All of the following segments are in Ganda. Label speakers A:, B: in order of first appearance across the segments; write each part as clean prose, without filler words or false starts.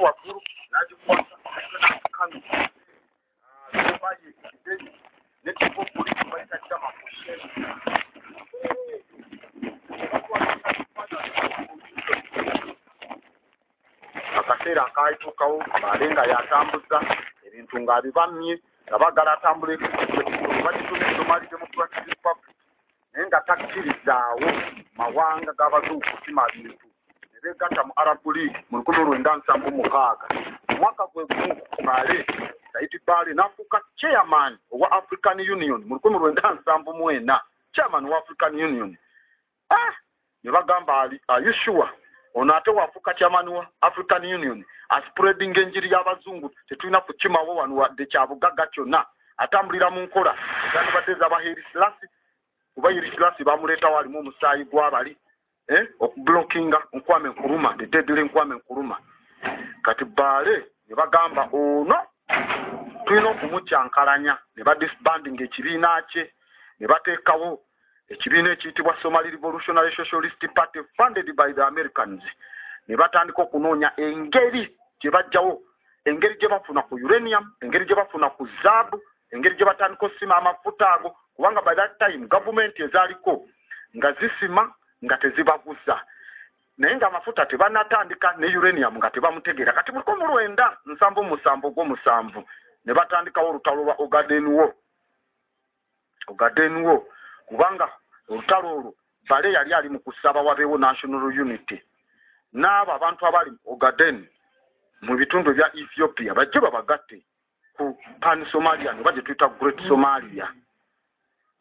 A: waggulu n'agikwasa kano baye n'ekifo poliisi bayita kyamakushe akaseera akaayituukawo alenga yatambuza ebintu ng'abibamye nga bagala atambule bagituma Somali Democratic Republic naye nga takkirizaawo mawanga g'abazungu kusima bintu ne beegatta mu Arab League mu 1976 omwaka gwe gumu kale Saidi Barre n'afuuka chairman owa African Union mu 1974 chairman wa African Union. Ne bagamba are you sure ono ate wafuuka chairman wa African Union aspreading enjiri y'abazungu tetulina kukimawo wano wadde kyabugagga kyonna atambulira mu nkola zandibadde z'Abahaile Selassie kuba Haile Selassie bamuleeta walimu omusaayi gw'abali okublockinga Nkwame Nkrumah the deadly Nkwame Nkrumah. Kati Barre ne bagamba ono tulina okumukyankalanya ne badisbanding ekibiina kye ne bateekawo ekibiina ekiyitibwa Somali Revolutionary Socialist Party funded by the Americans. Ne batandika okunoonya engeri gye bajjawo engeri gye bafuna ku uranium engeri gye bafuna ku zaabu engeri gye batandika osima amafuta ago kubanga by that time government ezaaliko nga zisima nga tezibaguza naye nga amafuta tebanatandika ne uranium nga tebamutegeera kati mu 1977 ne batandikawo olutalo lwa Ogaden War kubanga olutalo olwo Barre yali ali mu kusaba wabeewo national unity n'abo abantu abali Ogaden mu bitundu bya Ethiopia bajje babagatte ku Pan Somalia ne bajje tuyita Great Somalia.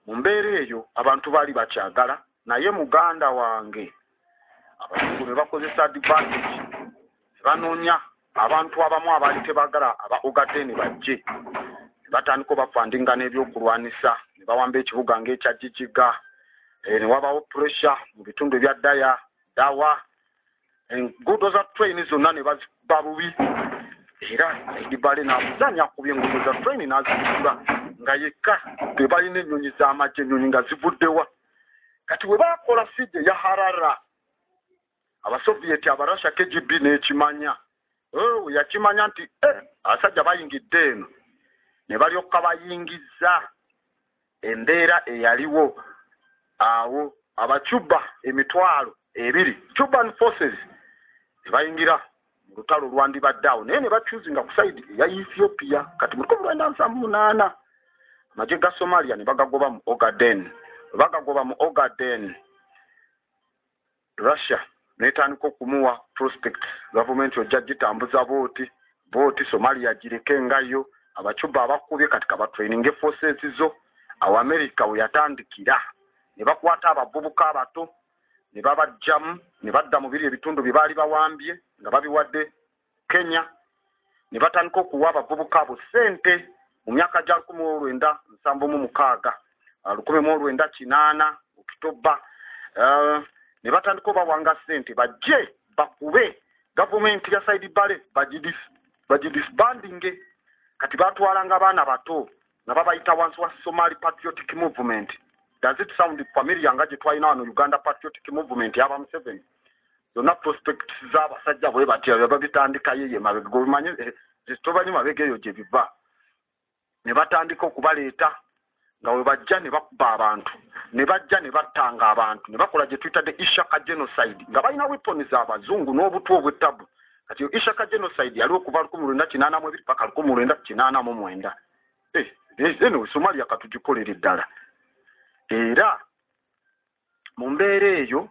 A: Mu mbeera eyo abantu baali bakyagala naye muganda wange abazungu ne bakozesa advantage ne banoonya abantu abamu abaali tebagala aba Ogaden bajje ne batandika bafandinga n'ebyokulwanisa ne bawamba ekibuga ng'ekya Jijiga ne wabawo pressure mu bitundu bya Dawa enguudo za train zonna ne baziba bubi era Saidi Barre n'abuzanya akubye enguudo za train n'azigula nga yekka tebalina ennyonyi z'amagye ennyonyi nga zivuddewa. Kati we bakola siege ya Harara abasovieti abarasha KGB n'ekimanya yakimanya nti abasajja bayingidde eno ne balyoka bayingiza embeera eyaliwo awo abacuba emitwalo 2 Cuban forces ne bayingira mu lutalo lwandibaddeawo naye ne bachuzinga ku side ya Ethiopia. Kati mu 1978 amagye ga Somalia ne bagagoba mu Ogaden Russia netandika okumuwa prospect government ojja gitambuza booti Somalia gireke ngayo abacuba abakubye kati kabatraining forces zo awo America we yatandikira ne bakwata abavubuka abato ne babajjamu ne badda mu biri ebitundu bye baali bawambye nga babiwadde Kenya ne batandika okuwa abavubuka abo ssente mu myaka gya 1976 1980 Oktoba ne batandika obawanga ssente bajje bakube gavumenti ya Saidi Barre bagidisbanding. Kati batwalanga abaana bato nga babayita wansi wa Somali Patriotic Movement. Does it sound familiar nga gye twalina wano Uganda Patriotic Movement yaba Museveni? Zonna prospects z'abasajja bwe batya babitandika yeye mabega gomanye zitobanyi mabega eyo gye biva ne batandika okubaleeta nga we bajja ne bakuba abantu ne bajja ne battanga abantu ne bakola gye tuyitadde Ishaka genocide nga balina weapons abazungu n'obutwa obw'ettabu. Kati Ishaka genocide yaliwo kuva 1982 paka 1989. Eno Somalia katugikolera ddala era mu mbeera eyo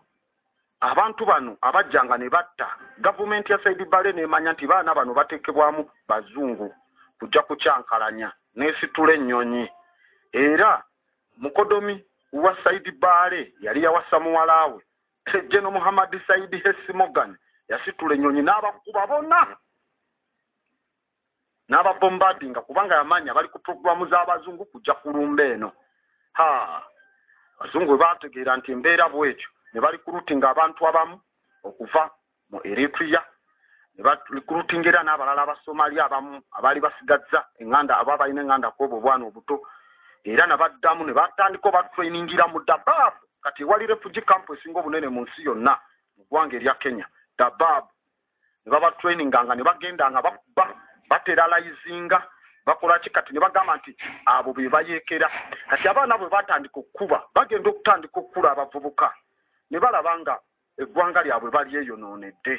A: abantu bano abajjanga ne batta gavumenti ya Saidi Barre n'emanya nti baana bano bateekebwamu bazungu kujja kukyankalanya n'esitula ennyonyi. Era mukodomi wa Saidi Barre yali yawasa muwala we General Muhammad Saidi Hesi Morgan yasitula ennyonyi n'abakuba bonna n'ababombardinga kubanga yamanya bali ku programu z'abazungu kujja kulumba eno. Abazungu baategeera nti embeera bwekyo ne bali kurutinga abantu abamu okuva mu Eritrea ne balikurutingira n'abalala Abasomalia abamu abaali basigazza enganda ababalina enganda kw'obwo obwana obuto era nabaddamu ne batandika batrainingira mu Dadaab. Kati wali refugee camp esinga obunene mu nsi yonna mu ggwanga erya Kenya Dadaab ne baba training nga ne bagenda nga bateralizinga bakola kikati ne bagamba nti abo be bayekera kati abaana bwe batandika okukuba bagenda okutandika okukula abavubuka ne balabanga eggwanga lyabwe bali eyonoonedde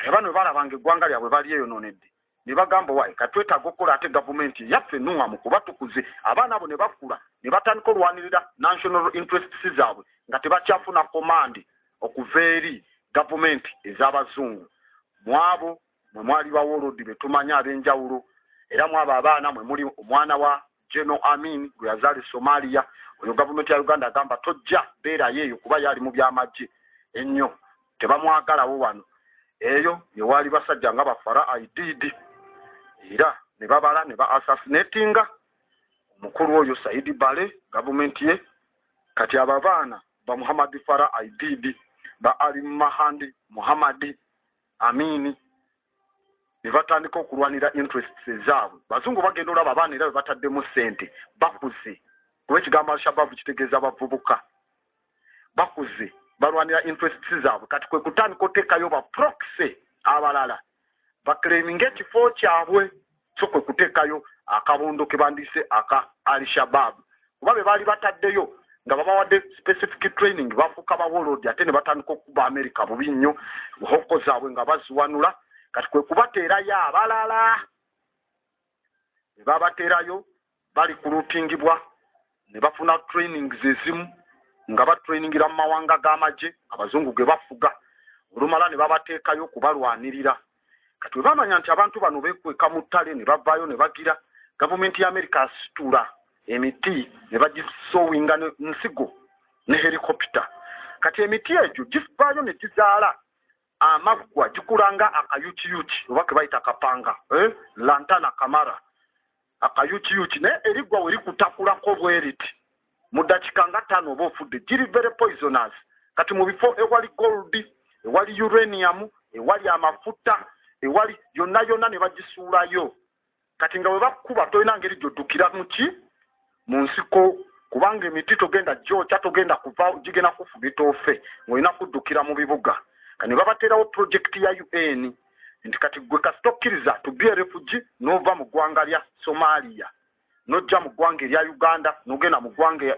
A: abaana bwe balabanga eggwanga lyabwe bali eyonoonedde ne bagamba wayi katwetaaga okukola ate gavumenti yaffe ennuŋŋamu kuba tukuze abaana abo ne bakula ne batandika olwanirira national interests zaabwe nga tebakyafuna komandi okuva eri gavumenti ez'abazungu mu abo mwe mwali bawoolodi be tumanya ab'enjawulo era mu abo abaana mwe muli omwana wa General Amin gwe yazaala Somalia oyo gavumenti ya Uganda agamba tojja beerayo eyo kuba yali mu byamagye ennyo tebamwagalawo wano eyo yewaali basajja nga bafara IDD era ne babala ne ba assassinatinga omukulu oyo Saidi Bale gavumenti ye kati ababaana ba Muhammad Farah IDD ba Ali Mahandi Muhammad Amini ne batandika okulwanira interests zaabwe bazungu bagenda olaba abaana era bataddemu ssente bakuze kuba ekigambo Al-Shabaab kitegeeza abavubuka bakuze balwanira interests zaabwe kati kwe kutandika oteekayo ba proxy abalala bakleminga ekifo kyabwe so kwe kuteekayo akabondo ke bandise aka Al-Shabaab kuba be baali bataddeyo nga babawadde specific training bafuuka bawolodi ate ne batandika okuba America bubi nnyo hoko zaabwe nga baziwanula kati kwe kubateerayo abalala ne babateerayo bali kulupingibwa ne bafuna trainings ezimu nga batrainingira mu mawanga g'amagye abazungu ge bafuga olumala ne babateekayo kubalwanirira kati we bamanya nti abantu bano beekweka mu ttale ne bavaayo ne bagira gavumenti ya America asitula emiti ne bagisowinga nsigo ne helikopita kati emiti egyo givaayo ne gizaala amaggwa gikulanga akayukiyuki oba ke bayita akapanga lantana kamara akayukiyuki naye eriggwa we likutakulako bweriti mu ddakiika nga 5 oba ofudde giri very poisonous kati mu bifo ewali gold ewali uranium ewali amafuta ewali yonna ne bagisuulayo kati nga we bakuba tolina ngeri gy'oddukira mu nsiko kubanga emiti togenda gyokya togenda kuva gigenda kufubita ofe ng'olina kuddukira mu bibuga kani babateerawo projekiti ya UN nti kati gwe kasita okkiriza to be a refugee n'ova mu ggwanga lya Somalia n'ojja mu ggwanga erya Uganda n'ogenda mu ggwanga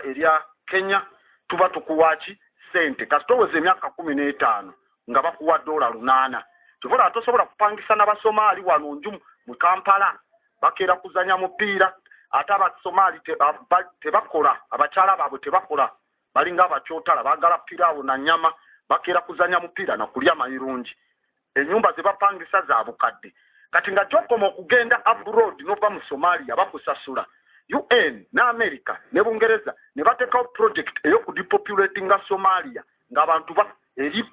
A: erya Kenya tuba tukuwaaki ssente kasita oweza emyaka 15 nga bakuwa $8 kivola tosobola kupangisa n'Abasomaali wano nju mu Kampala bakeera kuzanya mupiira ate Abasomaali tebakola abakyala baabwe tebakola balinga abakyotala baagala piraawo na nnyama bakeera kuzanya mupiira na kulya mayirungi ennyumba ze bapangisa za bukadde kati nga kyokoma okugenda abroad n'ova mu Somalia bakusasula UN ne America ne Bungereza ne bateekawo project ey'okudepopulatinga Somalia ng'abantu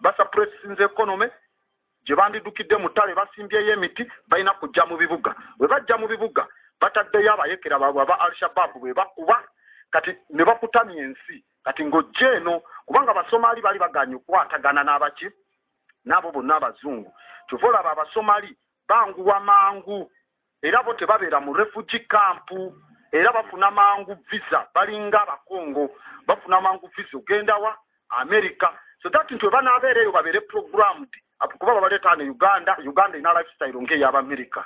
A: basuppressinze economy gye bandidukidde mu ttale basimbyeyo emiti balina kujja mu bibuga bwe bajja mu bibuga bataddeyo abayekera baabwe aba Al-Shabaab bwe bakuba kati ne bakutamya ensi kati ng'ojja eno kubanga Abasomaali bali baganye okukwatagana n'abaki n'abo bonna abazungu kyova olaba Abasomaali banguwa mangu era bo tebabeera mu refugee camp era bafuna mangu visa balinga Abakongo bafuna mangu visa ogenda wa America so that nti we banaabeereyo babeere programmed kuba babaleeta ne Uganda ina lifestyle ng'ey'Abamerika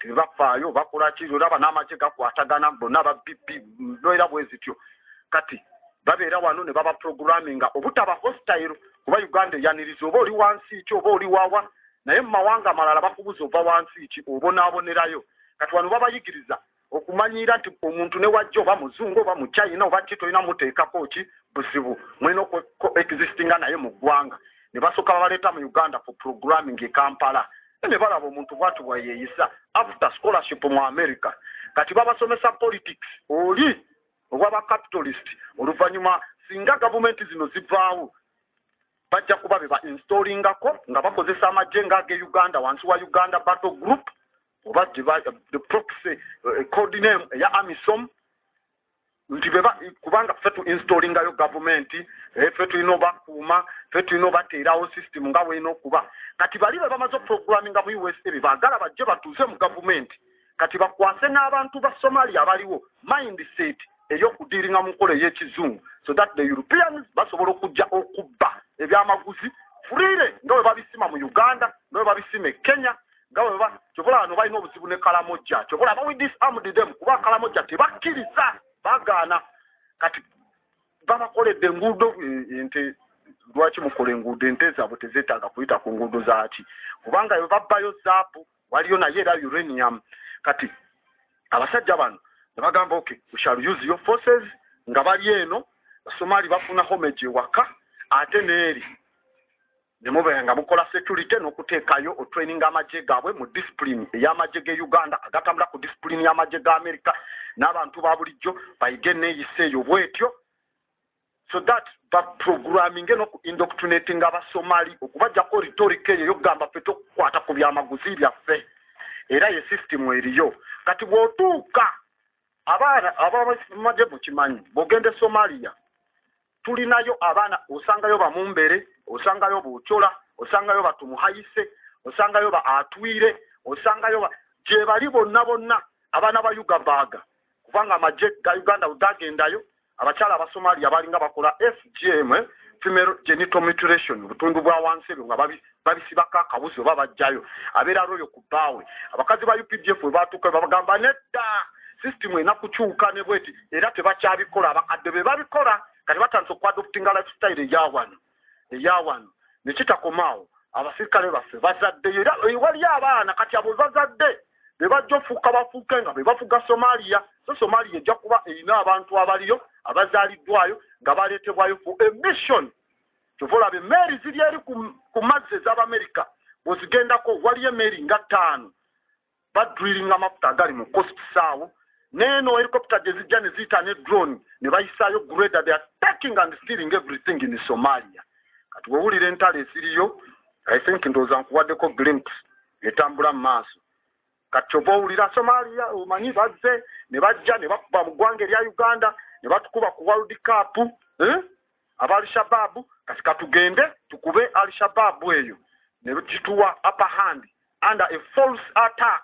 A: tebafaayo bakola kiri olaba n'amagye gakwatagana bonna babbibi noera bwezityo kati babeera wano ne baba programminga obutaba hostile kuba Uganda eyaniriza oba oli wansi ki oba oli wawa naye mu mawanga amalala bakubuza ova wansi ki obonaabonerayo kati wano babayigiriza okumanyira nti omuntu ne wajja oba muzungu oba mu China oba ki tolina muteekako ki buzibu mwena existinga naye mu ggwanga ne basooka babaleeta mu Uganda for programming e Kampala ne balaba omuntu bwatu bwayeeyisa after scholarship mu America kati babasomesa politics oli obwaba capitalist oluvannyuma singa gavumenti zino zivaawo bajja kuba be ba-installingako nga bakozesa amagye ng'age Uganda wansi wa Uganda Battle Group oba the proxy code name eya AMISOM nti kubanga ffe tu installingayo gavumenti ffe tulina obakuuma ffe tulina obateerawo system nga bwena okuba kati bali be bamaze oprogramminga mu USA baagala bajje batuuze mu gavumenti kati bakwase n'abantu ba Somalia abaliwo mindset ey'okudiiringa mu nkola ey'ekizungu so that the Europeans basobola okujja okubba ebyamaguzi fulire nga bwe babisima mu Uganda nga bwe babisima e Kenya nga bwe kyobola bano balina obuzibu ne Kalamoja kyobola ba we disarmed them kuba Kalamoja tebakkiriza bagaana kati babakoledde enguudo ente lwaki mukola enguudo ente zaabwe tezeetaaga kuyita ku nguudo zaaki kubanga bwe babbayo zaabu waliyo naye era uranium kati abasajja bano ne bagamba okay we shall use your forces nga bali eno Somali bafuna homage waka ate neeri ne mubenga mukola security n'okuteekayo otraining amagye gaabwe mu discipline ey'amagye ge Uganda agatambula ku discipline y'amagye ga America n'abantu ba bulijjo bayige neeyise eyo bwetyo so that ba programming no indoctrinating abasomali okubajjako rhetoric eyo yogamba ffe tokukwata ku byamaguzi byaffe era ye system eriyo kati bw'otuuka abaana abamagye mukimanyi bw'ogende Somalia tulinayo abaana osangayo bamumbere osangayo buchola osangayo batumuhayise osangayo ba atwire osangayo gye bali bonna abaana ba Uganda kubanga amagye ga Uganda udagendayo abakyala abasomalia balinga bakola FGM female genital mutilation butundu bwa wansi nga babisibaka akabuzi oba bajjayo abeera royo kubaawe abakazi ba UPDF batuuka babagamba nedda system enakukyuka ne bweti era tebakyabikola abakadde be babikola kati batandise okwadoptinga lifestyle eyawano nekitakomaawo abasirikale baffe bazadde era wali abaana kati abo bazadde bebajja ofuuka bafuuke nga bebafuga Somalia so Somalia ejja kuba erina abantu abaliyo abazaaliddwayo nga baleetebwayo for a mission kyovola b'emmeeri ziri eri ku mazzi ez'Abamerika bw'ozigendako waliyo emmeeri nga 5 badrilinga amafuta agali mu coast saawo neno helicopter gye zijja ne ziyita ne drone ne bayisaayo grader they are taking and stealing everything in Somalia kati wewulira entalo esiriyo I think ndowooza nkuwaddeko glimpse etambula mu maaso kati oba owulira Somalia omanyi bazze ne bajja ne bakuba mu ggwanga erya Uganda ne batukuba ku World Cup aba Al-Shabaab kati katugende tukube Al-Shabaab eyo ne kituwa upper hand under a false attack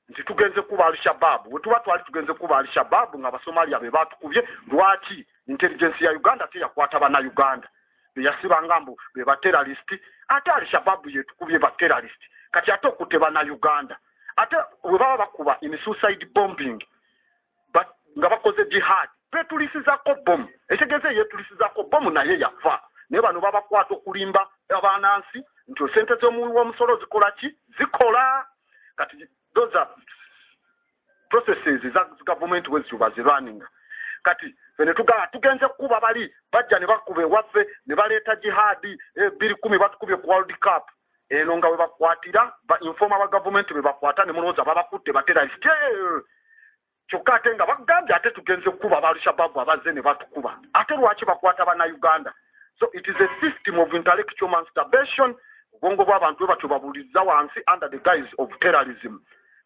A: nti tugenze kuba Al-Shabaab bwe tuba twali tugenze kuba Al-Shabaab nga Abasomalia be batukubye lwaki intelligence ya Uganda teyakwata bana Uganda beyasiba ngambo be ba terrorist ate Al-Shabaab yetukubye ba terrorist kati ate okuteba na Uganda ate we baba bakuba in suicide bombing but nga bakoze jihad betulisizako bom ekigeze yetulisizako bom naye yafa ne bano baba kwato kulimba abanansi nti sente z'omusolo zikola ki zikola kati those are processes za government was running kati fene tugenze kuba bali bajja ne bakube waffe ne baleeta jihad 2010 batukubye ku World Cup eno nga we bakwatira ba informa ba government be bakwata ne mulowooza babakutte batera kyokka ate nga bagambye ate tugenze kuba ba Al-Shabaab abazze ne batukuba ate lwaki bakwata bana Uganda so it is a system of intellectual masturbation obwongo bw'abantu batyo babuliza wansi under the guise of terrorism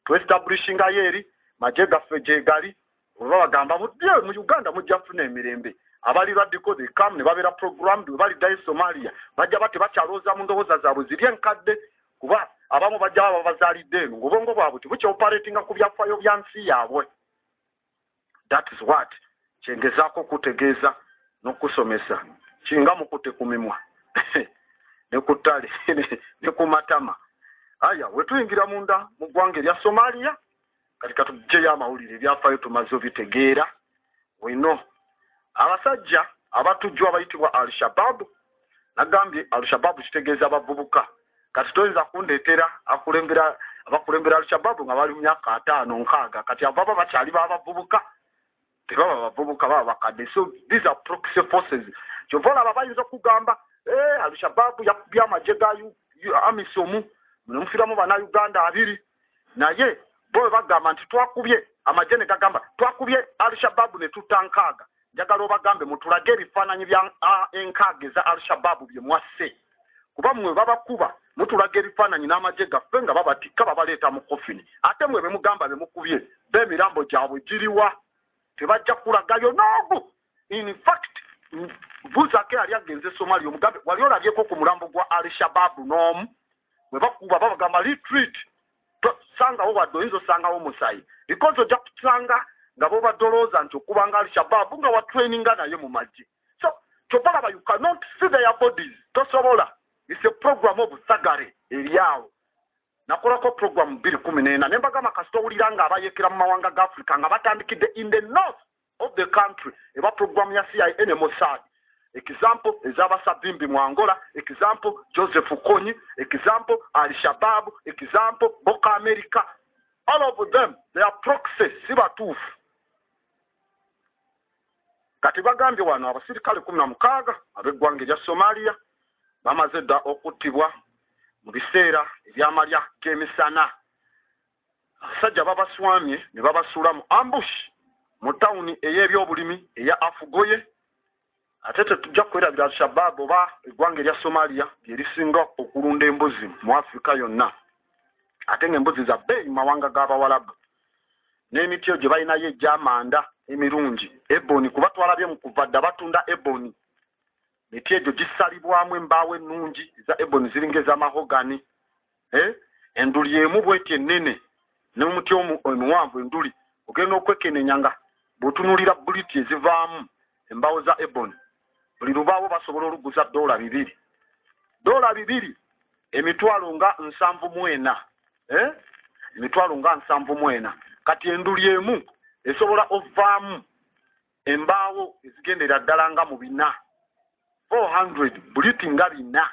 A: to establishing ayeri magye gaffe gye gali oba bagamba mu Uganda mujja kufuna emirembe abali radical they come ne babeera programmed we bali dai Somalia bajja bate bakyalooza mu ndowooza zaabwe ziri enkadde kuba abamu bajja baba bazaalidde eno ng'obwongo bwabwe tebukya operatinga ku byafaayo bya nsi yaabwe that is what kyengezaako okutegeeza n'okusomesa kinga mukute ku mimwa ne ku ttale ne ku matama aya wetuyingira munda mu ggwanga erya Somalia kati katugjeyo amawulire ebyafaayo tumaze obitegeera wino abasajja abatujjwa abayitibwa Al-Shabaab nagambye Al-Shabaab kitegeeza abavubuka kati toyinza kundeetera abakulembera Al-Shabaab nga bali mu myaka 5-6 kati ababa bakyali babavubuka tebaba bavubuka baba bakadde so these are proxy forces kyovola aba bayinza okugamba Al-Shabaab yakubye amagye ga amisomu nemufiramu bana Uganda 2 naye bo bagamba nti twakubye amagye ne gagamba twakubye Al-Shabaab ne tutankaaga njagala obagambe mutulage ebifaananyi bya enkaaga eza Al-Shabaab bye mwasse kuba mmwe babakuba mutulage ebifaananyi n'amagye gaffe nga babatikka babaleeta mu kofini ate mwe bemugamba bemukubye b'emirambo gyabwe giriwa tebajja kulagayo noogu in fact Buzake yali agenze Somalia omugambe wali olabyeko ku mulambo gwa Al-Shabaab n'omu bwe bakuba babagamba retreat sangawo wadde oyinza osangawo musayi because ojja kusanga nga bo badolooza nti okubanga Al-Shabaab nga watraininga naye mu magye so Chobalaba, you cannot see their bodies. Tosobola. It's a program of Sagare, Eliao. Nakolako program biri kuminena. Nembagama kasitowulira nga abayekera mu mawanga ga Africa nga batandikidde in the north of the country. Eba program ya CIA ne Mossad. Example, Ezaba Sabimbi mu Angola. Example, Joseph Kony. Example, Al-Shabaab. Example, Boko America. All of them, they are proxies. Sibatuufu. Kati bagambye wano abasirikale 16 ab'eggwanga erya Somalia bamaze dda okuttibwa mu biseera eby'amalya g'emisana. Abasajja babaswamye ne babasuula mu ambush mu tawuni ey'ebyobulimi eya Afugoye. Ate tetujja kwerabira Al-Shabaab oba eggwanga erya Somalia lyerisinga okulunda embuzi mu Afrika yonna. Ate ng'embuzi za bbeeyi mu mawanga g'Abawalabu. N'emiti gye balinayo egy'amanda emirungi eboni kuba twalabye mu kuvadda batunda eboni. Miti egyo gisalibwamu embaawo ennungi eza eboni ziringa ez'amahogani. Enduli emu bw'eti ennene n'omuti omuwanvu enduli ogenda okwekenenya nga bw'otunuulira buliti ezivaamu embaawo za eboni. Buli lubaawo basobola oluguza $2. $2 emitwalo nga 74. Emitwalo nga 74. Kati enduli emu esobola ovaamu embaawo ezigendera ddala nga mu 400 buliti nga 4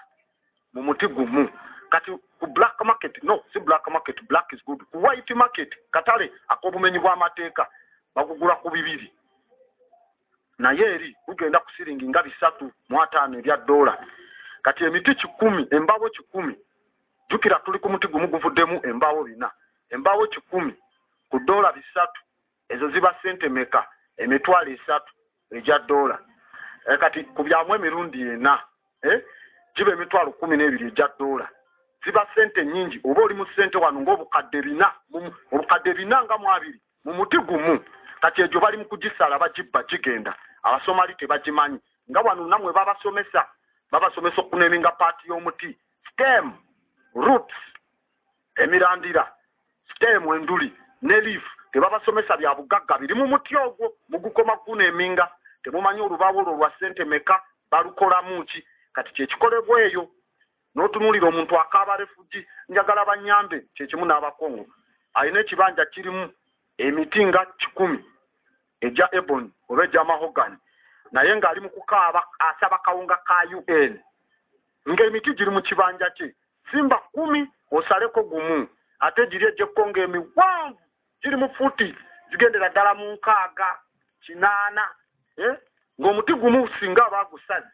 A: mu muti gumu. Kati ku black market, no, si black market, black is good. Ku white market, katale ak'obumenyi bw'amateeka bagugula ku $2. Naye eri kugenda ku siringi nga 350 ebya $. Kati emiti 10, embaawo 10, jukira tuli ku muti gumu guvuddemu embaawo 4. Embaawo 10 ku $3 ezo ziba sente meka? Emitwalo 3 egya $. Kati ku byamu emirundi 4 giba emitwalo 12 egya $. Ziba sente nyingi oba oli mu sente wano ng'obukadde 4 obukadde 4 nga 2 mu muti gumu. Kati egyo bali mu kugisala bagibba gigenda. Abasomali tebagimanyi nga wano namwe babasomesa okuneminga paati y'omuti, stem, roots, emirandira, stem, enduli ne leaf. Tebabasomesa bya bugagga biri mu muti ogwo mugukoma kuneminga. Temumanyi olubaawo olwo lwa sente meka balukolamu ki. Kati kyekikolebwa eyo n'otunuulira omuntu akaaba refugi njagala banyambe kyekimu n'abakongo alina ekibanja kirimu emiti nga 10 egya eboni oba egya mahogani naye ng'ali mu kukaaba asaba kawunga ka UN ng'emiti giri mu kibanja kye simba 10 osaleko gumu ate giri egyekkonga emiwanvu giri mu futi zigendera ddala mu 6 8 ng'omuti gumu singa abaagusaze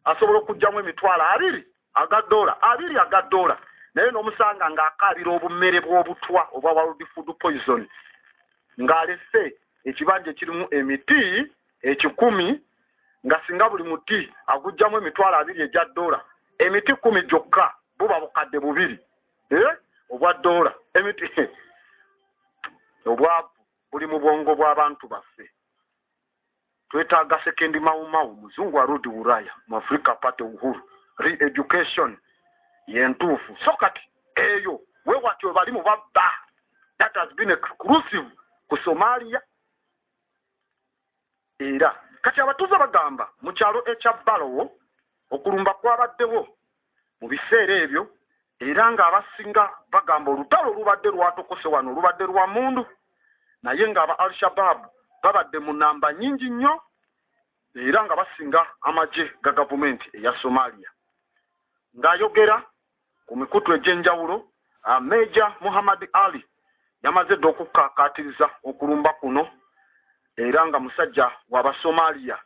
A: asobola okujjamu emitwalo 2 aga $. Naye n'omusanga ng'akaabira obummere bw'obutwa obwa World Food Poison ng'alese ekibanja kirimu emiti 10 nga singa buli muti agujjamu emitwalo 2 egya $. Emiti 10 gyokka buba bukadde 2 obwa $. Emiti obwavu buli mu bwongo bw'abantu baffe. Twetaaga sekendi mawumawu muzungu wa Rudi Uraya mu Africa Party Uhuru re-education yentuufu. So kati eyo wewatyo bali mu babba that has been exclusive ku Somalia. Era kati abatuuze bagamba mu kyalo ekya Balowo okulumba kwabaddewo mu biseera ebyo era ng'abasinga bagamba olutalo olubadde lwatokose wano olubadde lwa mundu naye ng'aba Al-Shabaab babadde mu namba nyingi nnyo era nga basinga amagye ga gavumenti eya Somalia. Ng'ayogera ku mikutu egy'enjawulo Major Muhammad Ali yamaze dda okukkaatiriza okulumba kuno era nga musajja w'Abasomalia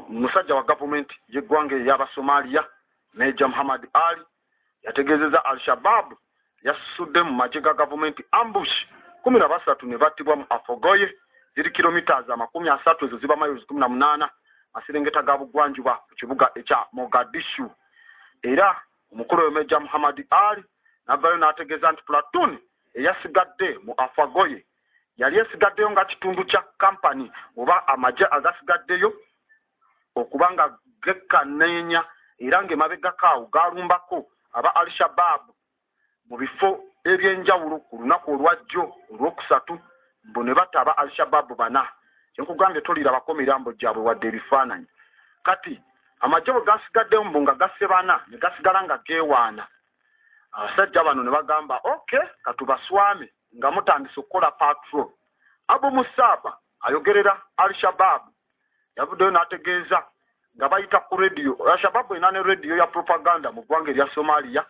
A: musajja wa gavumenti y'eggwanga ery'Abasomalia Major Muhammad Ali yategeezezza Al-Shabaab yasudde mu magye ga gavumenti ambush 13 ne battibwa mu Afogoye ziri kilomita 30 ezo ziba miles 18 aserengeta ga bugwanjuba ku kibuga ekya Mogadishu. Era omukulu wa Major Muhammad Ali n'avaayo n'ategeeza nti platoon eyasigadde mu Afogoye yali esigaddeyo nga kitundu kya kampani oba amagye agasigaddeyo okubanga gekkaneenya era ng'emabega kaawo galumbako aba Al-Shabaab mu bifo ebyenjawulo ku lunaku olwajjo olwokusatu mbu ne batta aba Al-Shabaab 4. enkugambye tolirabako mirambo gyabwe wadde ebifaananyi kati amagye bwe gasigaddemu mbu nga gasebana ne gasigala nga geewaana abasajja bano ne bagamba okay katubaswame nga mutandise okukola patrol. Abu Musaba ayogerera Al-Shabaab yavuddeyo n'ategeeza nga bayita ku radio. Al-Shabaab ena ne radio ya propaganda mu ggwanga erya Somalia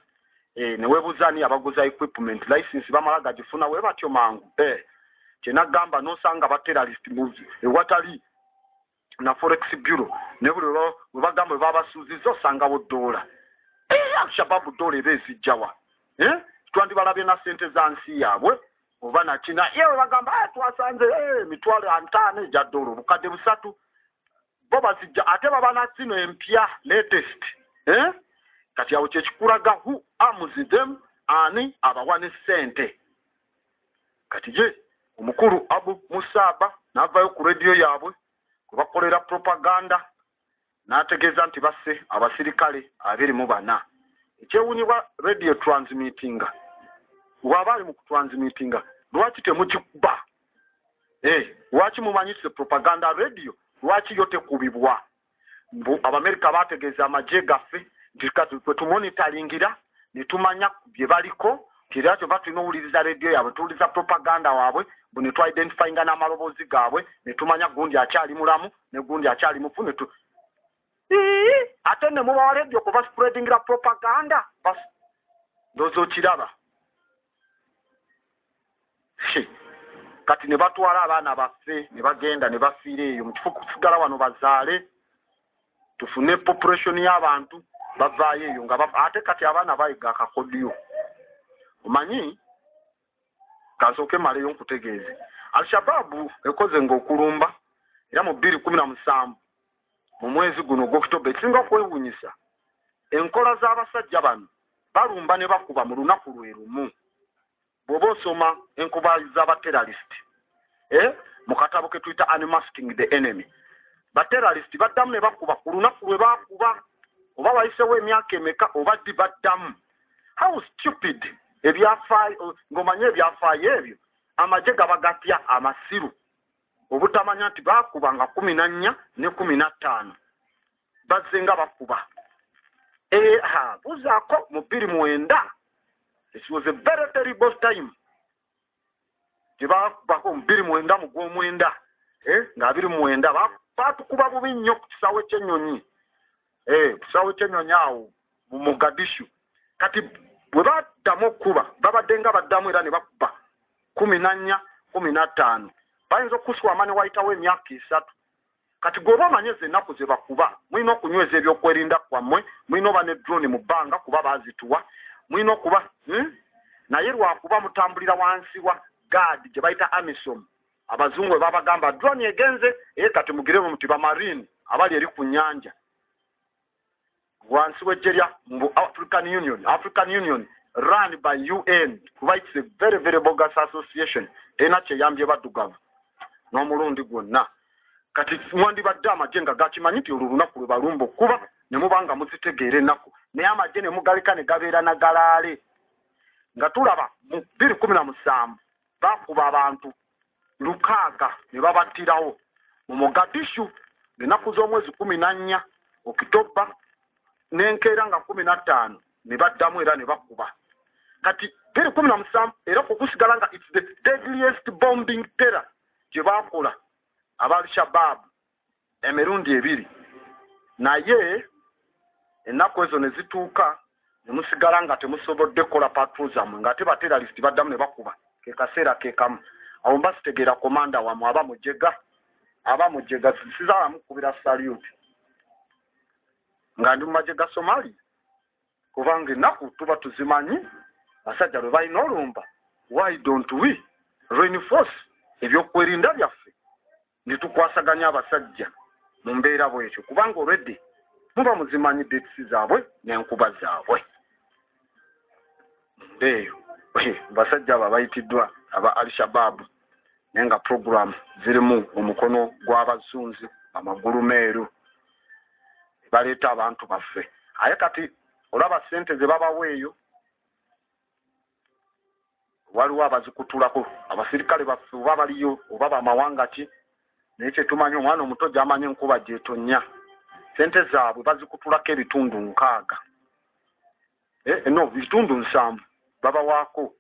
A: ne weebuuza ani abaguza equipment license bamala gagifuna we batyo mangu kyenagamba n'osanga baterrorist moves ewatali na forex bureau ne buli lwo bwe bagamba bwe babasuuziza osangawo ddoola. Al-Shabaab ddoola eba ezijjawa twandibalabye na ssente za nsi yaabwe oba nakina yewe bagamba twasanze emitwalo 50 egya ddoola obukadde 3 bo bazijja ate baba na zino empya latest kati awo kyekikulaga who arms them ani abawa ne ssente. Kati je omukulu Abu Musaba n'avaayo ku radio yaabwe kubakolera propaganda n'ategeeza nti basse abasirikale 24. Ekyewuunyibwa radio transmittinga waba ali mu kutransmittinga lwaki temukikuba lwaki mumanyise propaganda radio lwaki yo tekubibwa? Mbu Abamerika bategeeza amagye gaffe nti kwe tumonitalingira ne tumanya bye baliko kira kyo batulina owuliriza radio yaabwe tuwuliriza propaganda waabwe bu ne twa-identifyinga n'amaloboozi gaabwe ne tumanya gundi akyali mulamu ne gundi akyali mufu ne ate ne mubawa radio kuba spreadingira propaganda ndowooza okiraba. Kati ne batwala abaana baffe ne bagenda ne bafiira eyo mu kifo kusigala wano bazaale tufune population y'abantu bavaayo eyo nga ate kati abaana bayiga akakodyo. Omanyi kasooke maleyo nkutegeeze Al-Shabaab ekoze ng'okulumba era mu 2017 mu mwezi guno gw'Oktoba ekisinga okwewuunyisa enkola z'abasajja bano balumba ne bakuba mu lunaku lwe lumu. Bw'oba osoma enkuba z'abaterrorist mu katabo ke tuyita Unmasking the Enemy baterrorist baddamu ne bakuba ku lunaku lwe bakuba oba wayisewo emyaka emeka oba ddi baddamu. How stupid ebyafaayo ng'omanye ebyafaayo ebyo amagye gaba gatya amasiru obutamanya nti bakuba nga 14 ne 15 bazze nga bakuba buzaako mu 29. It was a very terrible time. Bakubako mu 29 mu gw'omwenda nga 29 baatukuba bubi nnyo ku kisaawe ky'ennyonyi kisaawe ky'ennyonyi awo mu Mogadishu. Kati bwe baddamu okuba babadde nga baddamu era ne bakuba 14 15 bayinza okuswama ne wayitawo emyaka 3. Kati gwe oba omanyeze ennaku ze bakuba mulina okunyweza ebyokwerinda kwammwe mulina oba ne drone mu bbanga kuba baazituwa mulina okuba naye lwakuba mutambulira wansi wa guard gye bayita AMISOM abazungu we babagamba drone egenze kati mugiremu muti bamarine abali eri ku nnyanja wansi w'ejjerya mu African Union run by UN kuba it's a very very bogus association ena kyeyambye baddugavu n'omulundi gwonna. Kati mwandibadde amagye nga gakimanyi nti olwo lunaku lwe balumba okuba ne mubanga muzitegeera ennaku naye amagye ne mugaleka ne gabeera na galaale nga tulaba mu 2017 bakuba abantu 600 ne babattirawo mu Mogadishu ennaku z'omwezi 14 Okitoba n'enkeera nga 15 ne baddamu era ne bakuba. Kati 2017 era kukusigala nga it's the deadliest bombing terror gye baakola Al-Shabaab emirundi 2 naye ennaku ezo ne zituuka ne musigala nga temusobodde kola patrol zammwe nga ate baterrorist baddamu ne bakuba ke kaseera ke kamu awo mbasitegeera komanda wamwe aba mujega sizala mukubira salute nga ndi mu magye ga Somali kubanga ennaku tuba tuzimanyi basajja lwe balina olumba. Why don't we reinforce ebyokwerinda byaffe ne tukwasaganya abasajja mu mbeera bwekyo kubanga already muba muzimanyi dates zaabwe n'enkuba zaabwe. Eyo basajja abo bayitiddwa aba Al-Shabaab naye nga program zirimu omukono gw'abazunzi amagulu meeru baleeta abantu baffe. Aye kati olaba ssente ze babaweeyo waliwo abazikutulako abasirikale baffe oba baliyo oba bamawanga ki naye kyetumanyi omwana omuto gy'amanyi enkuba gyetonya. Sente zaabwe bazikutulako ebitundu 6 no bitundu 7 babawaako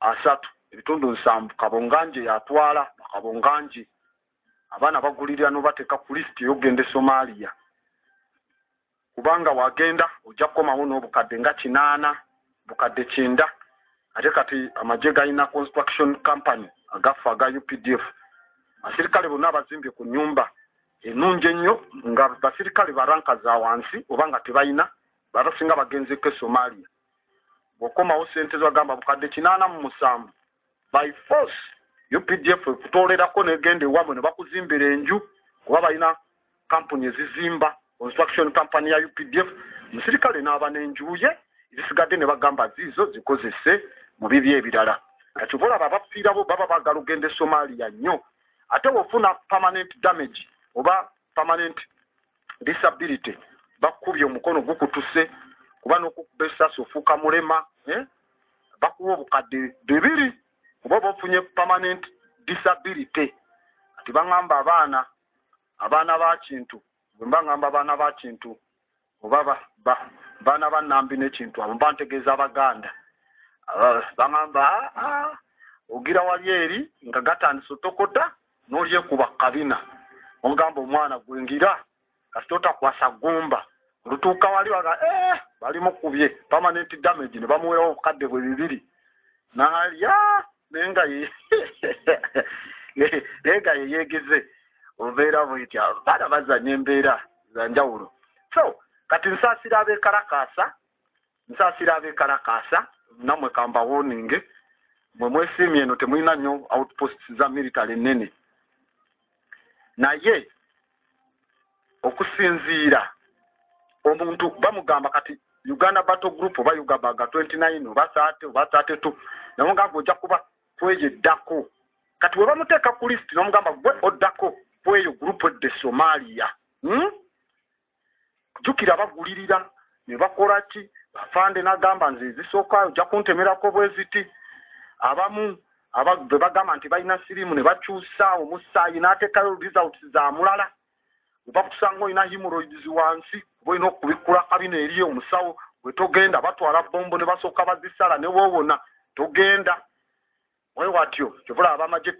A: 3 ebitundu 7 kabonganje yatwala kabonganje abaana bagulirira n'obateeka ku lisiti ey'okugenda e Somalia kubanga wagenda ojja kukomawo n'obukadde nga 8 bukadde 9 ate kati amagye galina construction company agafa aga UPDF basirikale bonna abazimbye ku nnyumba ennungi ennyo nga basirikale baranka za wansi oba nga tebalina babasinga bagenzeko e Somalia bw'okomawo sente zagamba bukadde 87 by force UPDF ekutoolerako negende wamwe ne bakuzimbira enju kuba balina kampuni ezizimba construction company ya UPDF musirikale n'aba n'enjuye ezisigadde ne bagamba zizo zikozese mu bibi ebirala kati olaba abafiira bo baba baagala ogenda e Somalia nnyo ate wofuna permanent damage oba permanent disability bakubye omukono gukutuse kuba n'okukuba essasi ofuuka mulema bakuwa obukadde 2 kuba bofunye permanent disability ati bangamba abaana ba kintu bwe mbangamba abaana ba kintu oba baana bannambi n'ekintu abo bantegeeza abaganda bangamba ogira wali eri nga gatandisa otokota n'olyekuba kabina ogamba omwana gwengira kasita otakwasa gumba olutuuka wali waga balimukubye permanent damage ne bamuwerawo obukadde bwe 2 n'alya nenga yeegeze obeera bwetya baana bazanya embeera za njawulo so kati nsaasira abeekalakaasa namwe kamba warning mwe mwesiimye eno temulina nnyo outposts za military ennene naye okusinziira omuntu bamugamba kati Uganda Battle Group oba Yugabaga 29 oba 32 namugamba ojja kuba tweyeddako kati we bamuteeka ku list namugamba gwe oddako kweyo group de Somalia jukira bagulirira ne bakola ki bafande nagamba nze zisooka ojja kuntemerako bweziti abamu abagbe bagamba nti balina sirimu ne bakyusa omusaayi n'ateekayo results za mulala bakusanga olina hemorrhoids wansi boyina okubikula kabina eri omusawo bwe togenda batwala bombo ne basooka bazisala ne woowona togenda wewatyo kyovula abamagye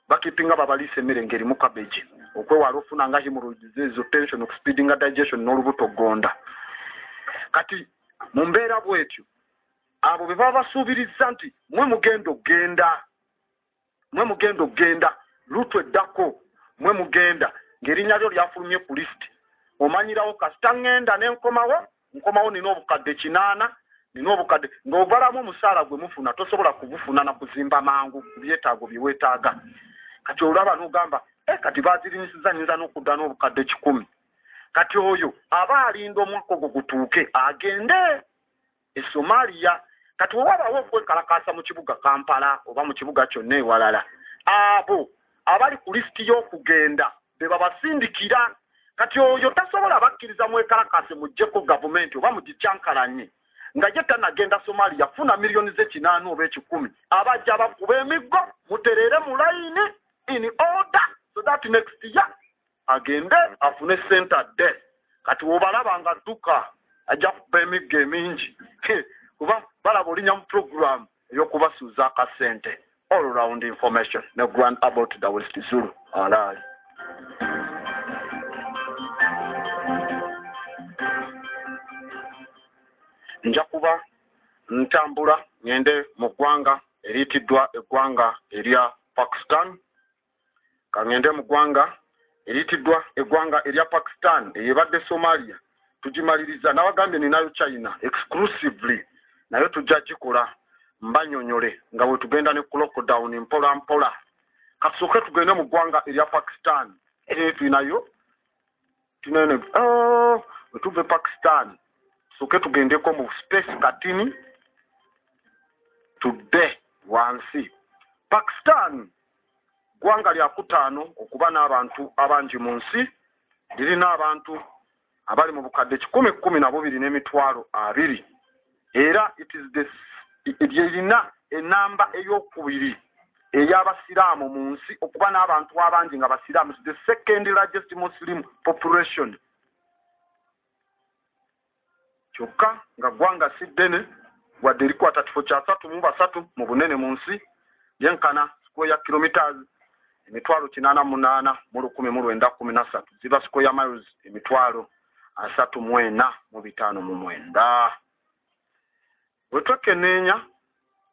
A: bakipinga babaliisa emmere ngeri mu cabbage okwewala ofuna nga hemorrhoids ezo tension okuspeedinga digestion n'olubuto gonda kati mu mbeera bwetyo abo be baba basuubiriza nti mwe mugenda ogenda lutu eddako mwe mugenda ng'erinnya lyo lyafulumye ku lisiti omanyirawo kasita ŋŋenda nkomawo nina obukadde 8 nina obukadde ng'ovalamu omusaala gwe mufuna tosobola kubufuna na kuzimba mangu ku byetaago bye weetaaga kati olaba n'ogamba kati baazirinyisiza nyinza n'okudda n'obukadde 10 kati oyo aba alinda omwaka ogwo gutuuke agende e Somalia kati wewabawo okwekalakaasa mu kibuga Kampala oba mu kibuga kyonna ewalala abo abali ku lisiti y'okugenda be babasindikira kati oyo tasobola bakkiriza mwekalakaase muggyeko gavumenti oba mugicyankalanye nga ye tanagenda Somalia funa miliyoni ze 8 oba 10 abajja bakuba emiggo muterere mu layini in order so that next year agende afune center de kati wobalaba nga dduka ajja kuba emiggo emingi kuba balaba olinya mu program ey'okubasuuza akasente all round information ne grant about the West Zulu alali nja kuba ntambula ngende mu ggwanga eriyitiddwa eggwanga erya Pakistan kangende mu ggwanga eriyitiddwa eggwanga erya Pakistan eyebadde Somalia tugimaliriza n'abagambye ninayo China exclusively nayo tujja gikola mbanyonyole nga bwe tugenda ne lockdown mpola mpola kasooke tugende mu ggwanga erya Pakistan tulinayo tunene tuve Pakistan soke tugendeko mu space katini tudde wansi Pakistan ggwanga lya 5 okuba n'abantu abangi mu nsi lirina abantu abali mu bukadde 10,012 n'emitwalo 2 era it is this lyerina enamba ey'okubiri ey'abasiraamu mu nsi okuba n'abantu abangi nga basiraamu, the second largest Muslim population. Kyokka nga ggwanga si ddene wadde erikwata kifo kya 3 mu bunene mu nsi, yenkana square kilometers 88,113 ziba square miles 34,509. Bwe twekenneenya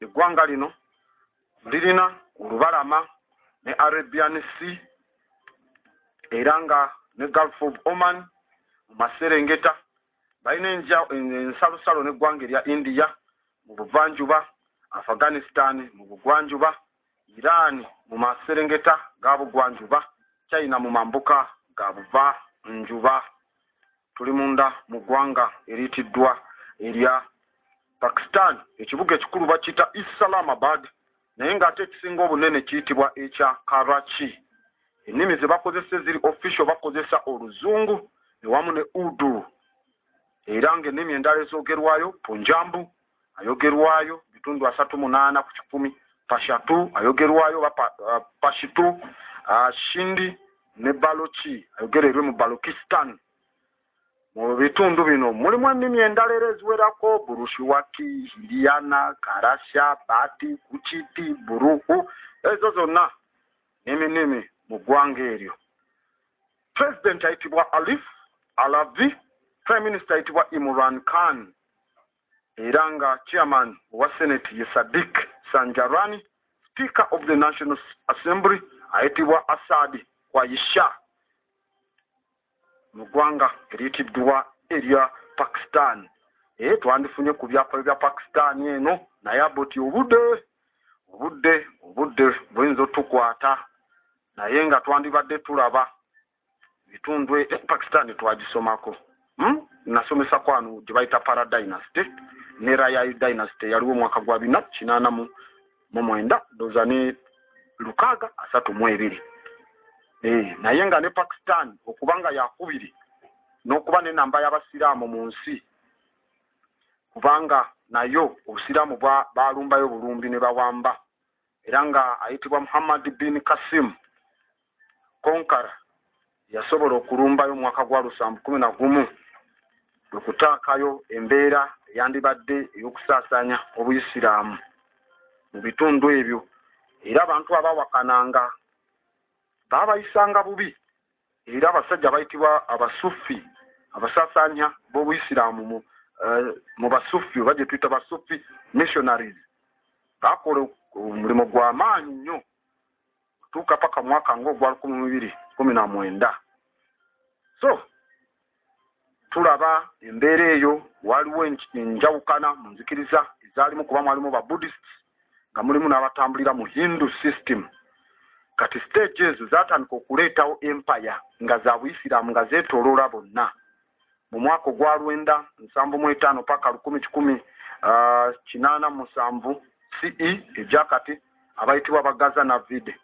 A: eggwanga lino lirina olubalama ne Arabian Sea era nga ne Gulf of Oman mu maserengeta, balina ensalosalo n'eggwanga erya India mu buvanjuba, Afghanistan mu bugwanjuba, Iran mu maserengeta ga bugwanjuba, China mu mambuka ga buva njuba. Tuli munda mu ggwanga eriyitiddwa erya Pakistan. Ekibuga ekikulu bakiyita Islamabad, naye ng'ate ekisinga obunene kiyitibwa ekya Karachi. Ennimi ze bakozesa ziri official bakozesa Oluzungu newamu ne Urdu, era ng'ennimi endala ezoogerwayo Punjabu ayogerwayo 38 ku 100, Pashto ayogerwayo Pashto, Shindi ne Balochi ayogererwe mu Balochistan. Mu bitundu bino mulimu ennimi endala era eziwerako Burushiwaki, Hiriana, Karasha, Bati, Kuchiti, Buruku, ezo zonna n'ennimi mu ggwanga eryo. President ayitibwa Arif Alvi, Prime Minister ayitibwa Imran Khan, era nga chairman wa Senate ye Sadiq Sanjarani, Speaker of the National Assembly ayitibwa Asad Quaisha. Mu ggwanga eriyitiddwa erya Pakistan. Twandifunye ku byapa bya Pakistan eno naye aboti obudde buyinza otukwata, naye nga twandibadde tulaba bitundu Pakistan twagisomako. Nasomesa kwano gye bayita Para Dynasty ne Raya Dynasty yaliwo mwaka gwa 489 doza ne 632. Naye nga ne Pakistan okubanga yakubiri n'okuba n'enamba y'abasiraamu mu nsi, kubanga nayo obusiraamu balumbayo bulumbi ne bawamba, era nga ayitibwa Muhammad bin Qasim Konkara yasobola okulumbayo mwaka gwa 711 okutaakayo embeera eyandibadde ey'okusaasaanya obuyisiraamu mu bitundu ebyo, era abantu abawakananga baabayisanga bubi, era abasajja bayitibwa abasufi, abasaasaanya b'obuyisiraamu mu basufi oba gye tuyita basufi missionaries, baakola omulimu gw'amaanyi nnyo okutuuka paka mwaka ng'ogwa 2019. So tulaba embeera eyo waliwo enjawukana mu nzikiriza ezaalimu, kuba mwalimu ba Buddhists nga mulimu n'abatambulira mu Hindu system. Kati stage ezo zatandika okuleetawo empire nga za buyisiraamu nga zeetooloola bonna. Mu mwaka ogwa 975 paka 1087 CE ejakati abayitibwa Bagazanavide,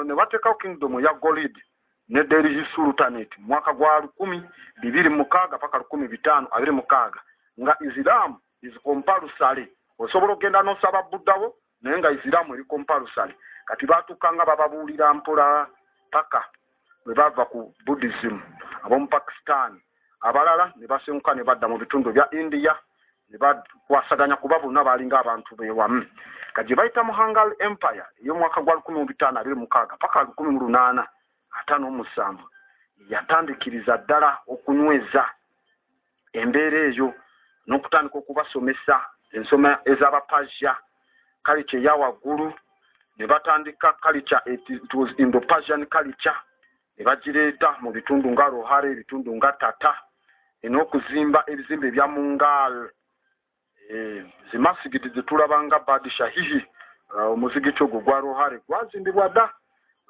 A: ne bateekawo kingdom ya Golid ne Delhi Sultanate mwaka gwa 1206 paka 1526 nga Islam is compulsory. Osobola okugenda n'osaba Buddawo naye nga Islam eri compulsory. Kati baatuukanga bababuulira mpola paka bwe bava ku Buddhism ab'omu Pakistan, abalala ne basenguka ne badda mu bitundu bya India ne bakwasaganya kuba bonna baalinga abantu beewamu. Kati bayita Mughal Empire ey'omwaka gwa 1526 paka 1857 yatandikiriza ddala okunyweza embeera eyo n'okutandika okubasomesa ensoma ez'Abapersia, culture eya waggulu, ne batandika culture, it was Indo-Persian culture, ne bagireeta mu bitundu nga Rohare, ebitundu nga Tata, n'okuzimba ebizimbe ebya Mungal, zimasigiti zetulaba nga Badishahihi, omuzigiti ogwo gwa Rohare gwazimbibwa dda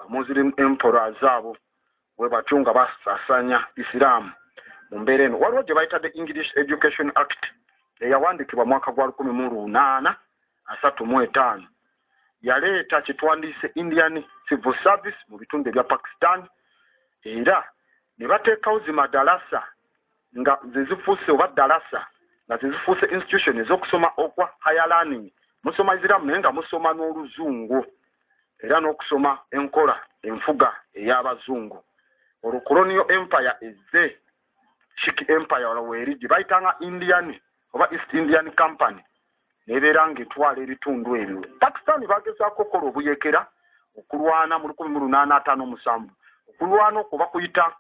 A: Muslim emperors abo bwe batyo nga basaasanya Islam mu mbeera eno. Waliwo gye bayita the English Education Act eyawandiikibwa mwaka gwa 1835, yaleeta kitwandiise Indian Civil Service mu bitundu ebya Pakistan, era ne bateekawo zimadalasa nga zezifuuse oba dalasa nga zezifuuse institution ez'okusoma okwa higher learning musoma iziramu naye nga musoma n'oluzungu era n'okusoma enkola enfuga ey'abazungu. Olwo colonial empire ezze Sikh empire weri gye bayitanga Indian oba East Indian Company nebeera ng'etwala ebitundu ebyo. Pakistan bagezaako okukola obuyekera okulwana mu 1857 okulwana okuba kuyita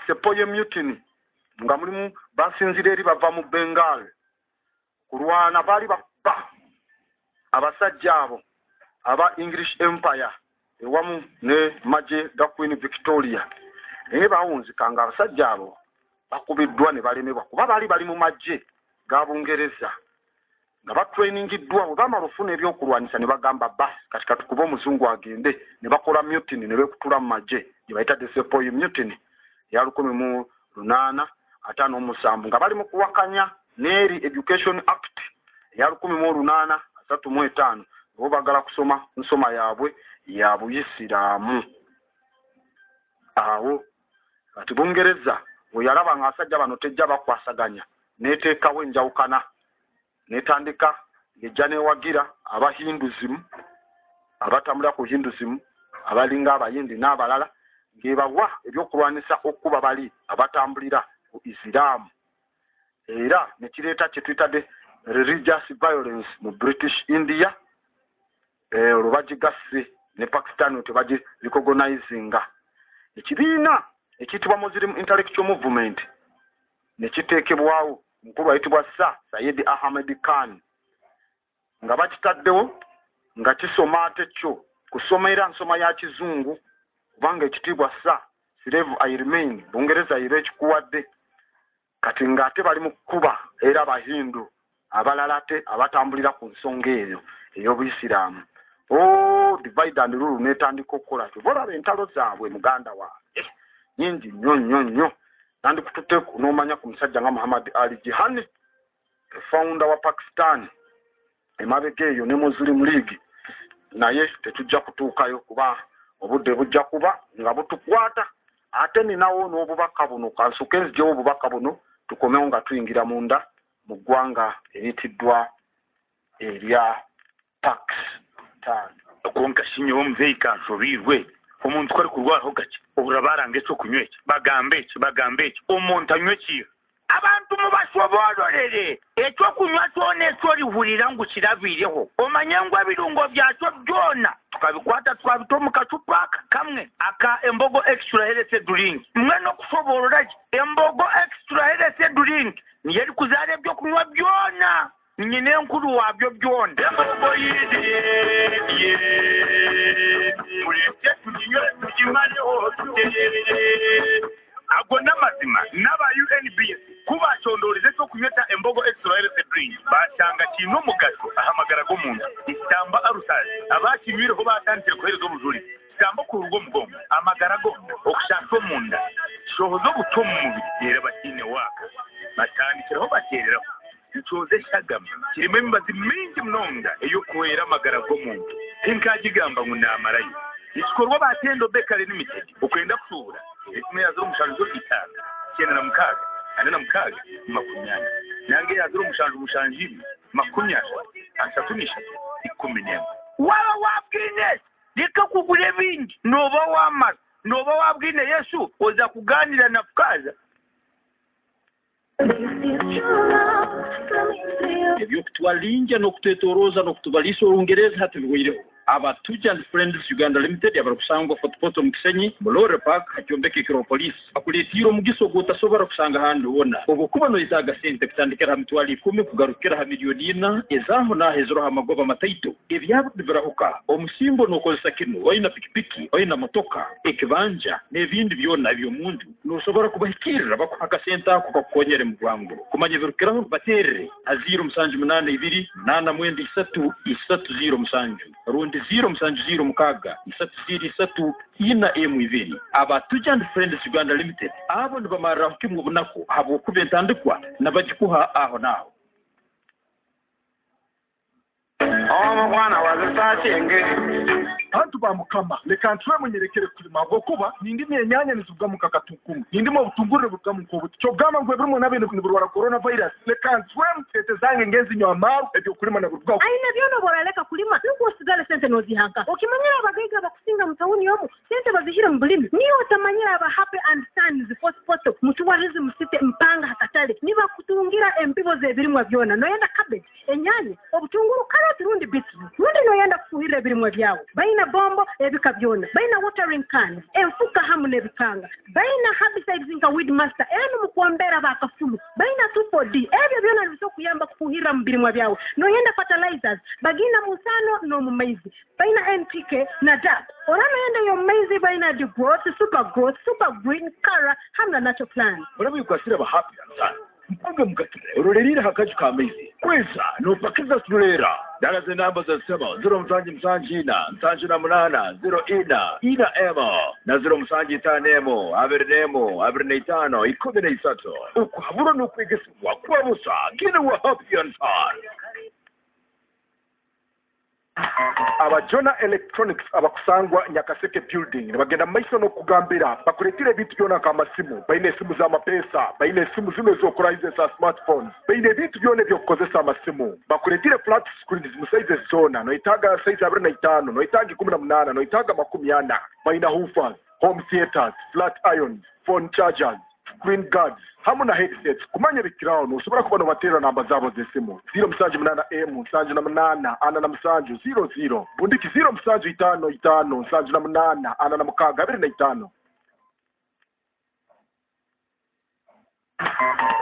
A: Sepoy Mutiny nga mulimu basinzira eri bava mu Bengal kulwana baali bakubba abasajja abo aba English Empire ewamu ne maje ga Queen Victoria naye bawunzikanga abasajja abo bakubiddwa ne balemebwa kuba bali mu maje ga Bungereza nga batrainingiddwa bwe bamala ofuna ebyokulwanyisa ne bagamba basi katika tukuba omuzungu agende ne bakola mutiny ne beekutula mu maje gye bayita the Sepoy Mutiny ya 1857 nga bali mu kuwakanya n'eri Education Act ya 1835 bo bagala kusoma nsoma yaabwe ya Buyisiraamu. Awo kati Bungereza bwe yalaba ng'asajja bano tejja bakwasaganya n'eteekawo enjawukana n'etandika ejja neewagira Abahinduism abatambula ku Hinduism abalinga Abayindi n'abalala ng'ebawa ebyokulwanisa okuba bali abatambulira ku Isiraamu era ne kireeta kye tuyitadde religious violence mu British India olwo bagigasse ne Pakistan tebagiricognizinga. Ekibiina ekiyitibwa Muslim Intellectual Movement ne kiteekebwawo mukulu ayitibwa Sayyid Ahmed Khan nga bakitaddewo nga kisoma ate kyo kusomera nsoma ya kizungu kubanga ekitiibwa slave I remain Bungereza ibe ekikuwadde kati ng'ate bali mu kkuba era Abahindu abalala ate abatambulira ku nsonga eyo ey'Obuyisiraamu. Divide and rule netandika okukola kyo bolaba entalo zaabwe muganda wange nyingi nnyo nandikututte n'omanya ku musajja nga Muhammad Ali Jihani founder wa Pakistan emabega eyo ne Muslim League naye tetujja kutuukayo kuba obudde bujja kuba nga butukwata ate ninawo n'obubaka buno kansuke nzijewo obubaka buno tukomewo nga tuyingira munda mu ggwanga eriyitiddwa erya Pakistan.
B: Konka shinyo omuzeyi kansobirwe omuntu kwali kurwaraho gake oburabaranga ekyokunywa eki bagambe eki omuntu anywe ki abantu mubasobololere ekyokunywa kyona ekyolihulira ngu kirabireho omanye ngu ebirungo byakyo byona tukabikwata tukabita omu kacupa kamwe aka embogo extra healthy drink mwe n'okusobolola ki embogo extra healthy drink niyo erikuzaala ebyokunywa byona nyine enkulu wabyo byona embogo mulete tuginywe tugimaneho tuterere ago n'amazima n'aba UNBS kuba kyondoleze ekyokunyweta embogo extra healthy drink basanga kino omugaso ahamagara g'omuntu isitamba arusali abakinywireho batandikire kuhereza obujuli isitamba ku rugo omugongo amagara go okushaka omunda kishohoza obuto omu mubiri era batiine waaka batandikiraho batereraho ekyoze shagama kirimu emibazi mingi munonga ey'okuhwera amagara g'omuntu tinkagigamba ngu naamarayo ikikorwa batendo Bakery Limited okwenda kusuubula esimu yazira omushanju z'itaano 96 46 makumyanya nange yazira omushanju 30 waba wabwine leka kugula ebindi noba wamala noba wabwine Yesu oza kuganira na fukaza
C: ebyokutwalinja n'okutwetoroza n'okutubaliisa Olungereza hatubiweireho Abatuja and Friends Uganda Limited abarakusangwa fotopoto mu Kisenyi mu Lore Park hakyombeke Kiropolis akuletiro mugiso gotasobora kusanga handi wona obukuba no izaga sente kutandikira mitwali 10 kugarukira ha miliyoni 4 ezaho na hezero ha magoba mataito ebyabo birahuka omusimbo nokozesa kino oyina pikipiki oyina motoka ekibanja n'ebindi byona by'omuntu nosobora kubahikirira bakuhaka sente ako kakonyere mu Rwango kumanye birukiraho baterere aziro musanju 82 893 307 rundi 070 mukaga 303 ina M2 Abatuja and Friends Uganda Limited abo nibamara kimwe bunako abo kubentandikwa nabagikuha aho naho
A: omwana wazisakenge
D: bantu ba mukama leka ntwe munyerekere kulima bwokuba nindimye enyanya nizuga mu kakatukumu nindimo obutungurire butuga mu kobuti kyogamba ngwe buri mwana bino bulwala coronavirus leka ntwe mutete zange ngenzi nywa amaru ebyo kulima na butuga
E: aina byono boraleka kulima nuko osigale sente nozihanka okimanyira abagaiga bakusinga mu tawuni yomu sente bazihira mu bulimi niyo otamanyira aba happy and sons fotopoto mutuwalizi musite mpanga hakatale niba kutungira empibo z'ebirimwa byona noyenda cabbage enyanya obutunguru karoti rundi beetroot rundi noyenda kufuhira ebirimwa byawo baina bombo ebika byona baina watering can enfuka hamu nebikanga baina herbicides nka weed master eno mukuombera bakafumu baina 2,4-D ebyo byona nibiso kuyamba kufuhira mu birimwa byawo noyenda fertilizers bagina musano no mu maize baina NPK na DAP orano yenda yo maize baina the growth super green kara hamna natural plan
C: barabu kwasira ba happy sana mpange mukatire ororerire hakacu ka maize kweza no pakiza turera dala ze namba za 0 emo na 0 emo abernemo 13 uko haburo no kwegeswa kwa musa gina wa happy and fun
D: abajona electronics abakusangwa Nyakaseke building bagenda maiso no kugambira bakuletire ebintu byona kamasimu baine simu za mapesa baine simu zime zokurize za smartphones baine ebintu byone byokozesa amasimu bakuletire flat screens mu size zona no itaga size 25 no itaga 18 no itaga 40 baina hoofers home theaters flat irons phone chargers screen guards hamu na headsets kumanya bikirawo usobora kubona batera namba zabo zesimu 078 bundiki 075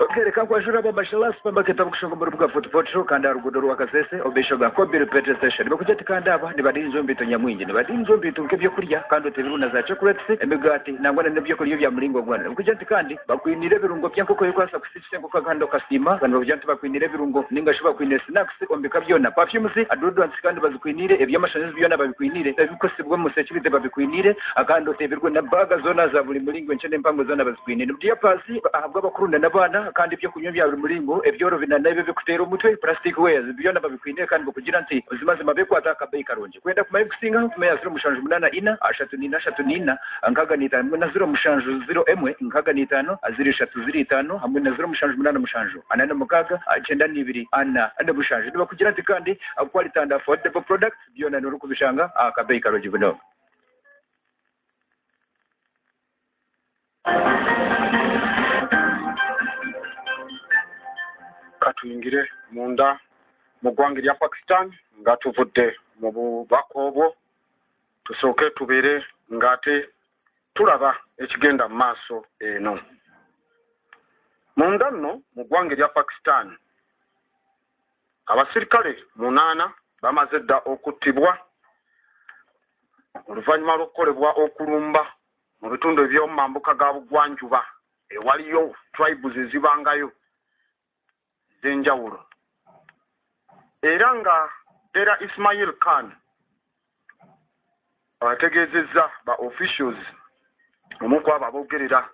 C: Okereka kwa jura baba shala supermarket abukushonga muri bwa fotofoto kandi arugodo rwakasese obeshoga ko biri petrol station bakujeti kandi aba ni badinzo mbito nyamwingi ni badinzo mbito nkebyo kurya kandi oteruna za chocolate emigati nangwa nebyo kurya bya mulingo gwana bakujeti kandi bakwinire birungo byankoko yokwasa kusitse ngoko kandi okasima kandi bakujeti bakwinire birungo ninga shuba kwinire snacks ombika byona perfumes adodo kandi bazikwinire ebyamashanyarazi byona babikwinire ebikosibwa mu security babikwinire akandi otebirwe na baga zona za buli mulingo nchene mpango zona bazikwinire bya pasi ahabwa bakurunda nabana kandi byo kunywa bya mulingo ebyoro binana ebyo bikutera umutwe plastic wares byona babikwinire kandi bakugira nti uzimaze mabeko ataka bei karonje kwenda kumaye kusinga kumaya 0 ashatu nina ankaga ni 5 na 0 nkaga ni 5 3 hamwe na 0 anana mukaga agenda ni 2 ana bushanje bakugira nti kandi quality and affordable products byona no rukubishanga akabei karonje buno
A: katuyingire munda mu ggwanga lya Pakistan nga tuvudde mu bubaka obwo tusooke tubeere ng'ate tulaba ekigenda mu maaso eno munda nno mu ggwanga lya Pakistan abasirikale 8 bamaze dda okuttibwa oluvannyuma lw'okukolebwa okulumba mu bitundu eby'omu mambuka ga bugwanjuba ewaliyo tribes ezibangayo zenjawulo era nga era Ismail Khan ategeezezza ba officials omuku abo abogerera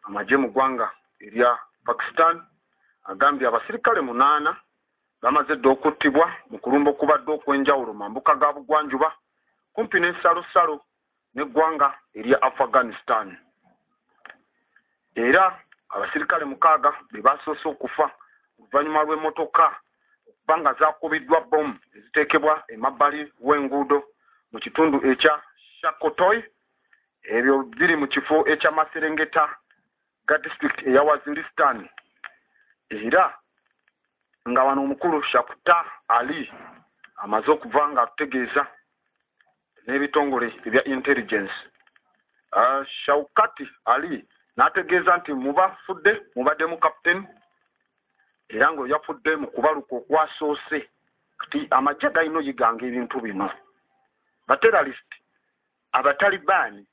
A: amagye mu ggwanga erya Pakistan agambye abasirikale 8 bamaze dda okuttibwa mu kulumba okubadde okwenjawulo mambuka ga bugwanjuba kumpi n'ensalosalo n'eggwanga erya Afghanistan era abasirikale 6 be basoose okufa oluvannyuma lw'emmotoka okuba nga zakubiddwa bomu eziteekebwa emabbali w'enguudo mu kitundu ekya Shakotoy ebyo biri mu kifo ekya Maserengeta ga district eya Waziristan era nga wano omukulu Shakuta Ali amaze okuva nga atutegeeza n'ebitongole ebya intelligence Shaukati Ali n'ategeeza nti mubaddemu captain era nga yafudde mu kubaluka okwasoose kati amagye galina oyiganga ebintu bino bateralist abatalibaani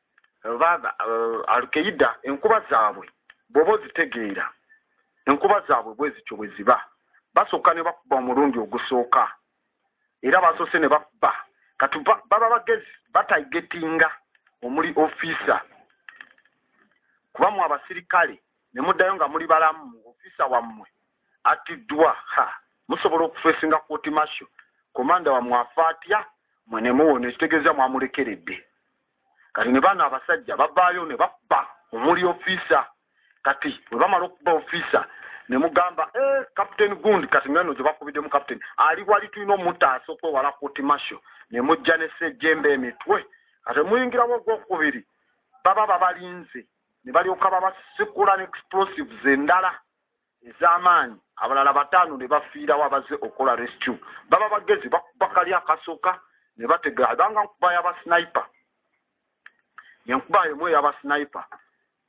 A: Al-Qaeda enkuba zaabwe bw'oba ozitegeera enkuba zaabwe bwe zityo bwe ziba basooka ne bakuba omulundi ogusooka era basoose ne bakuba kati baba bagezi batayigetinga omuli officer kubamu abasirikale ne muddayo nga muli balamu officer wammwe atiddwa musobola okufeesinga kooti masho komanda wa mwafatya mwene muwone kitegeeza mwamulekeredde kati ne bano abasajja babaayo ne bakuba omuli ofisa kati bwe bamala okuba ofisa ne mugamba Captain Gundi kati ngano gye bakubidde mu captain ali wali tulina omutaasa okwewala koti masho ne mujja ne sejjembe emitwe kati muyingiramu ogwokubiri baba babalinze ne balyoka babasikula ne explosives endala ez'amaanyi abalala 5 ne bafiirawo abaze okola rescue baba bagezi bakali akasooka ne bategera banga nkuba y'abasniper yenkuba yemwe y'abasniper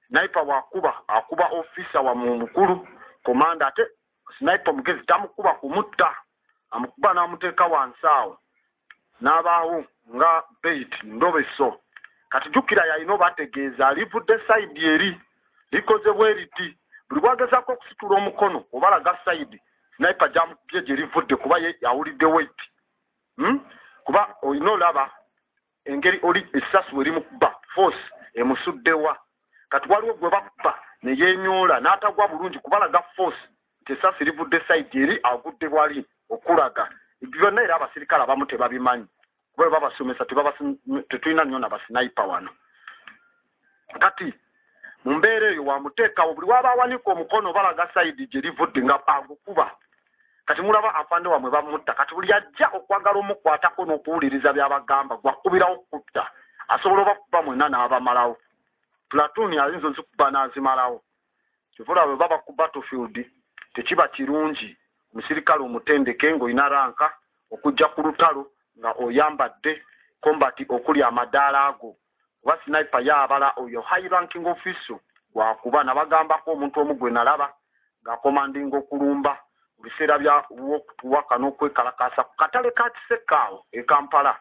A: sniper akuba officer wa mukulu komanda ate sniper mugezi tamukuba kumutta amukuba n'amuteeka wansi awo n'abaawo nga bait ndobeso kati jukira yalina bategeeza alivudde side eri likoze bweriti buli bwagezaako okusitula omukono obalaga side sniper jamupye gye livudde kuba ye yawulidde weight kuba olina olaba engeri oli essasu weri mukuba force emusuddewa kati waliwo gwe bakuba ne yenyoola n'atagwa bulungi kubalaga force nti essasi livudde side eri agudde bwali okulaga byonna era abasirikale abamu tebabimanyi kuba babasomesa tetulina nnyo nabasniper wano kati mu mbeera eyo wamuteekawo buli waba awanika omukono balaga side gye livudde nga agukuba kati mulaba afande wamwe bamutta kati buli ajja okwagala omukwatako n'okuwuliriza byabagamba gwakubirawo kutta asobola obakuba mwenna n'abamalawo platoon ayinza ozikuba n'azimalawo kivula bwe baba ku battlefield tekiba kirungi omusirikale omutendeke ng'olina ranka okujja ku lutalo nga oyambadde combat okuli amadaala ago oba sniper yaabala oyo high ranking official gwakuba nabagambako omuntu omu gwe nalaba ng'akomandinga okulumba mu biseera by'okutuwaka n'okwekalakasa ku katale ka Kisekaawo e Kampala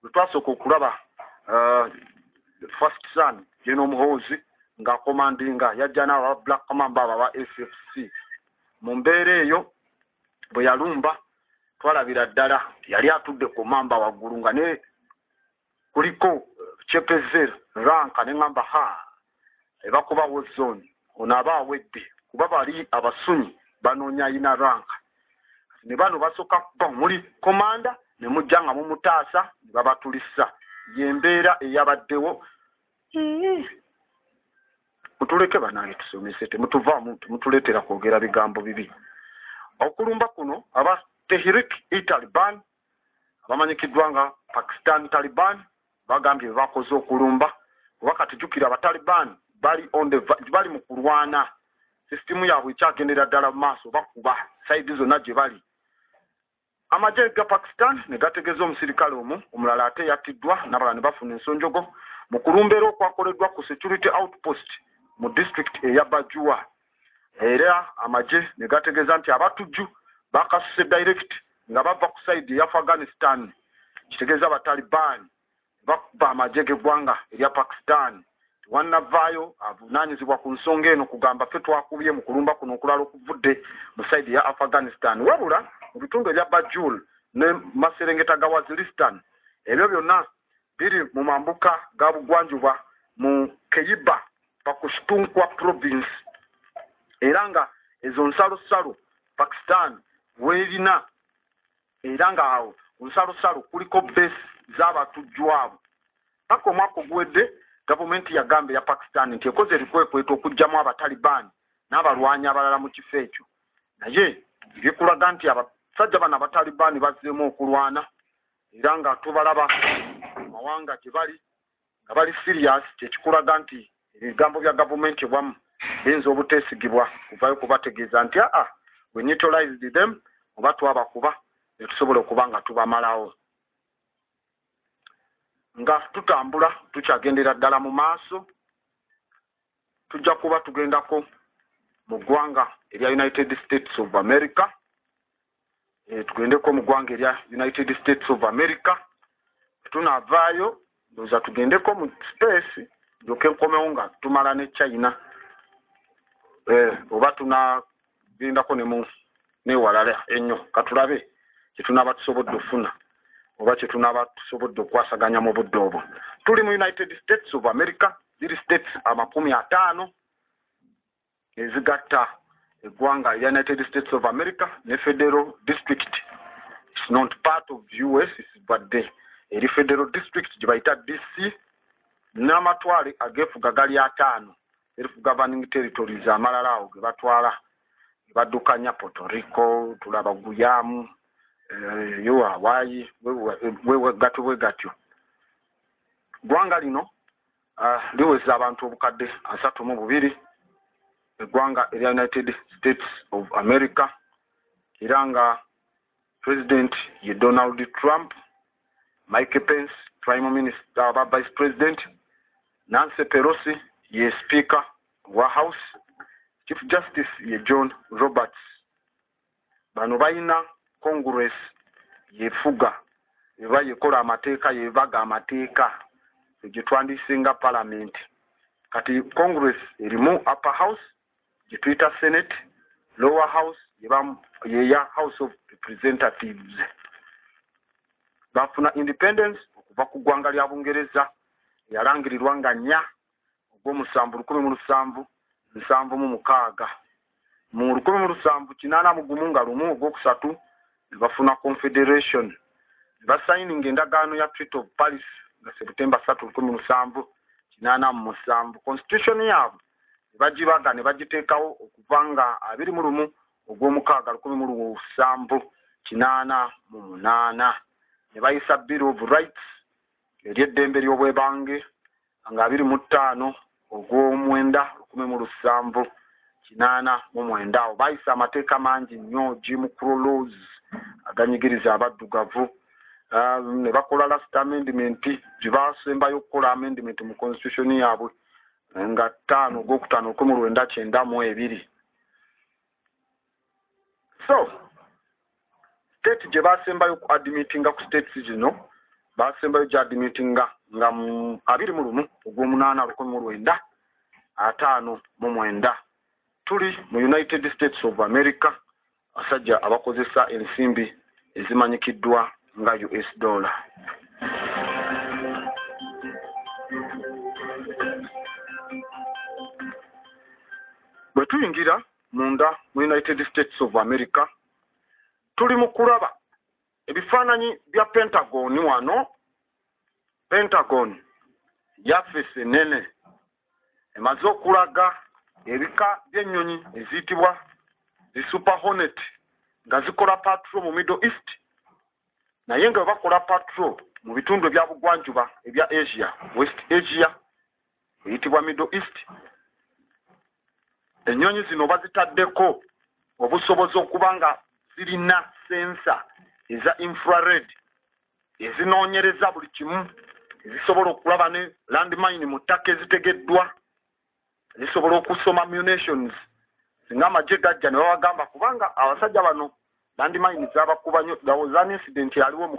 A: lwe twasooka okulaba first son General Muhoozi ng'akomandinga yajja n'aba Black Mamba aba SFC mu mbeera eyo bwe yalumba twalabira ddala yali atudde ku mamba waggulu nga ne kuliko chepezer ranka ne ngamba ebakuba wozone ono aba awedde kuba bali abasunyi banoonya ayina ranka ne bano basooka kuba muli komanda ne mujja nga mumutaasa ne babatulisa yembeera eyabaddewo mutuleke banaye tusomese temutuvaamu temutuleetera kwogera bigambo bibi okulumba kuno aba Tehrik Taliban abamanyikiddwa nga Pakistan Taliban bagambye bakoze okulumba wakati jukira abataliban bali mu kulwana system yaabwe ekyagendera ddala mu maaso bakuba side zonna gye bali amagye ga Pakistan ne gategeeza omusirikale omulala ate yattiddwa n'abalala ne bafuna ensonjogo mu kulumbeera okwakoleddwa ku security outpost mu district eya Bajua era amagye ne gategeeza nti abatujju bakasuse direct nga bava ku side ya Afghanistan kitegeeza abataliban bakuba amagye g'eggwanga erya Pakistan wannavaayo avunaanyizibwa ku nsonga eno kugamba ffe twakubye mu kulumba kuno okulala okuvudde mu side ya Afghanistan wabula mu bitundu ebya Bajul ne Maserengeta ga Waziristan ebyo byonna biri mu mambuka ga bugwanjuba mu Keyiba Pakushtunkwa province era nga ezo nsalosalo Pakistan weerina era nga awo nsalosalo kuliko base z'abatujju abo paka omwaka oguwedde gavumenti yagamba ya Pakistan nti ekoze erikwekweto okugjamu abataliban n'abalwanyi abalala mu kifo ekyo naye bikulaga nti abasajja bano abataliban bazzeemu okulwana era nga tubalaba amawanga gye bali nga bali serious kyekikulaga nti ebigambo bya gavumenti bwamu biyinza obuteesigibwa kuvayo kubategeeza nti we neutralized them oba twabakuba ne tusobola okuba nga tubamalawo nga tutambula tukyagendera ddala mu maaso tujja kuba tugendako mu ggwanga erya United States of America tugendeko mu ggwanga erya United States of America tunaavaayo ndowooza tugendeko mu space ndyoke nkomewo nga tumala ne China oba tunagendako newalala ennyo katulabe kyetunaaba tusobodde ofuna oba kyetunaaba tusobodde okwasaganya mu budde obwo tuli mu United States of America ziri states 50 ezigatta eggwanga erya United States of America ne federal district not part of US but the eri federal district jibaita DC n'amatwale agefuga gali 5 self governing territories amalala awo ge batwala baddukanya Puerto Rico tulaba Guyamu yo Hawaii we gatyo gwanga lino liweza abantu obukadde 32 eggwanga erya United States of America iranga President ye Donald Trump, Mike Pence Prime Minister Vice President, Nancy Pelosi ye Speaker wa House, Chief Justice ye John Roberts. Bano bayina Congress ye fuga eba yekola amateeka yevaga amateeka gitwandisinga Parliament. Kati Congress erimu Upper House gitwita Senate, Lower House yeya House of Representatives. Bafuna independence okuva ku ggwanga lya Bungereza yalangirirwa nga 4 ogw'omusanvu 1776 mu 1781 nga 1 ogwokusatu bafuna Confederation basigning endagaano ya Treaty of Paris nga September 3 1787 Constitution yabo bagibaga ne bagiteekawo okuvanga 21 ogw'omukaaga 1788 ne bayisa Bill of Rights ery'eddembe ly'obwebange nga 25 ogw'omwenda 1789 bayisa amateeka mangi nnyo Jim Crow laws aganyigiriza abaddugavu ne bakola last amendment gyebasembayo okukola amendment mu constitution yaabwe nga 5 ogw'okutaano 1992. So state gye basembayo ku admittinga ku states zino basembayo gye admittinga nga 21 ogw'omunaana 1959 tuli mu United States of America asajja abakozesa ensimbi ezimanyikiddwa nga US dollar. Bwe tuyingira munda mu United States of America tuli mu kulaba ebifaananyi bya Pentagon wano. Pentagon yafese nene emaze okulaga ebika by'ennyonyi eziyitibwa zi Super Hornet nga zikola patrol mu Middle East naye nga bakola patrol mu bitundu ebya bugwanjuba ebya Asia, West Asia eyitibwa Middle East. Ennyonyi zino bazitaddeko obusobozi okuba nga zirina sensa eza infrared ezinoonyereza buli kimu ezisobola okulaba ne landmine mu ttaka ezitegeddwa zisobola okusoma munitions singa amagye gajja ne babagamba kubanga abasajja bano landmine zabakuba nnyo. There was an incident yaliwo mu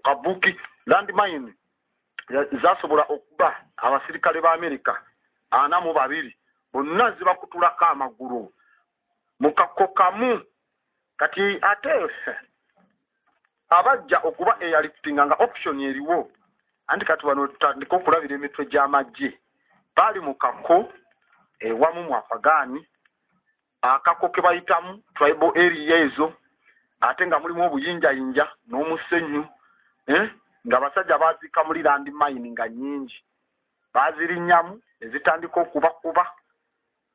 A: Kabuki landmine zasobola okuba abasirikale ba America 42 bonna zibakutulako amagulu mu kakko kamu. Kati ate abajja okuba airlifting nga option eriwo anti kati wano tutandika okulabira emitwe gy'amagye bali mu kakko ewamu mu Afghani akakko ke bayitamu tribal area ezo ate nga mulimu obuyinjayinja n'omusenyu nga basajja bazika muri landmine nga nyingi bazirinyamu ezitandika okubakuba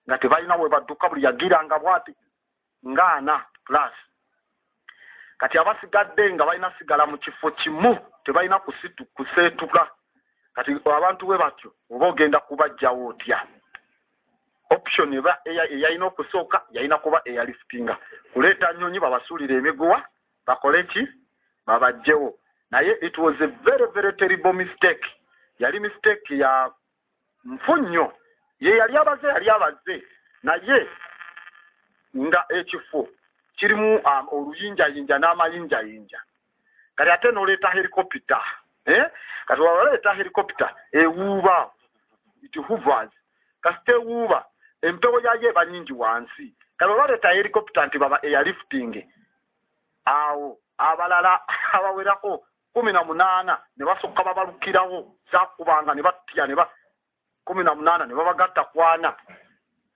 A: nga tebalina we badduka buli yagiranga bwati ngana plus. Kati abasigadde nga balina sigala mu kifo kimu tebalina kuseetula. Kati abantu bwe batyo oba ogenda kubajjawo otya. Option eba eyalina okusooka yalina kuba airliftinga kuleeta nnyonyi babasuulira emiguwa bakole ki babajjewo. Naye it was a very very terrible mistake. Yali mistake ya mfunyo ye yali abaze naye nga ekifo kirimu oluyinjayinja n'amayinjayinja. Kati ate n'oleeta helicopter kati waleeta helicopter ewuuba it hovers kasite ewuuba empewo yayo eba nyingi wansi. Kati waleeta helicopter nti baba airlifting awo abalala abawerako 18 ne basokka babalukirawo zakubanga ne batya ne 18 ne babagatta kwana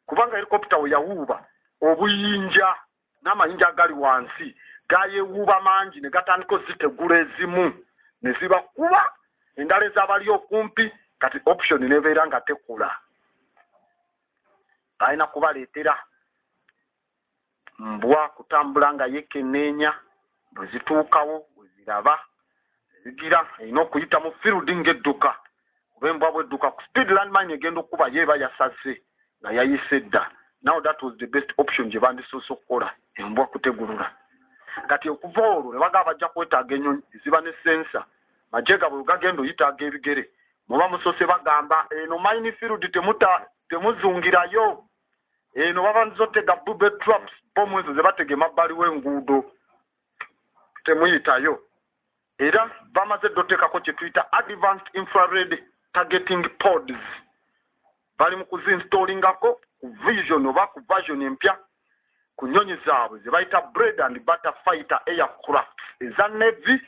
A: kubanga helicopter we yawuuba obuyinja n'amayinja agali wansi gayewuuba mangi ne gatandika zitegula ezimu ne zibakuba endala ezabali okumpi kati option nebeera nga tekula alina kubaleetera mbwa kutambula nga yekenneenya bwe zituukawo bwe ziraba zigira erina okuyita mu field ng'edduka oba embwa bwedduka ku speed landmine egenda okuba yeeba yasaze nga yayise edda. Now that was the best option gye bandisoose okukola embwa kutegulula. Kati okuva olwo ne bagamba bajja kwetaaga ennyonyi ziba ne sensa magye gabwe gagenda oyitaaga ebigere muba musoose bagamba eno mine field temuzungirayo eno baba nzotega bube traps bomu ezo ze batega emabbali w'enguudo temuyitayo. Era bamaze ddoteekako kye tuyita advanced infrared targeting pods bali mu kuzinstallingako ku vision oba ku version empya ku nnyonyi zaabwe ze bayita bread and butter fighter aircraft eza navy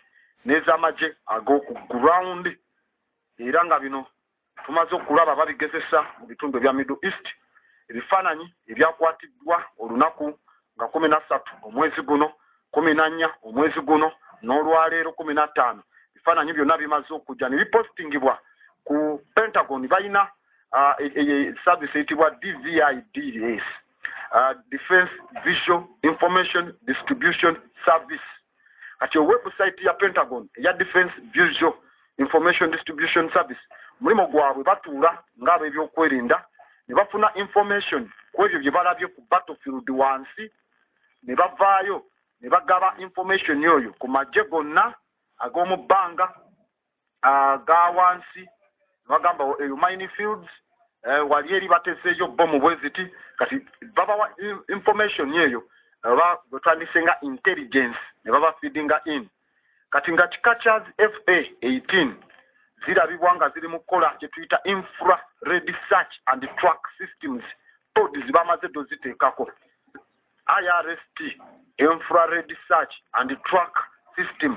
A: n'ez'amagye ag'oku ground. Era nga bino tumaze okulaba babigezesa mu bitundu ebya Middle East ebifaananyi ebyakwatiddwa olunaku nga 13 omwezi guno 14 omwezi guno n'olwaleero 15 ebifaananyi byonna bimaze okujja ne bipostingibwa ku Pentagon. Balina service eyitibwa DVID, Defense Visual Information Distribution Service. Kati website ya Pentagon ya Defense Visual Information Distribution Service mulimu gwabwe batuula ng'ab'ebyokwerinda ne bafuna information ku ebyo bye balabye ku battlefield wansi ne bavaayo ne bagaba information yoyo ku magye gonna ag'omu bbanga aga wansi bagamba eyo mining fields wali eri batezeeyo bomu bwe ziti kati babawa information yeyo oba bwetwandise nga intelligence ne baba feedinga in kati nga Chickacher's FA-18 zirabibwa nga ziri mu kukola kye tuyita infrared search and track systems pods bamaze doziteekako IRST infrared search and track system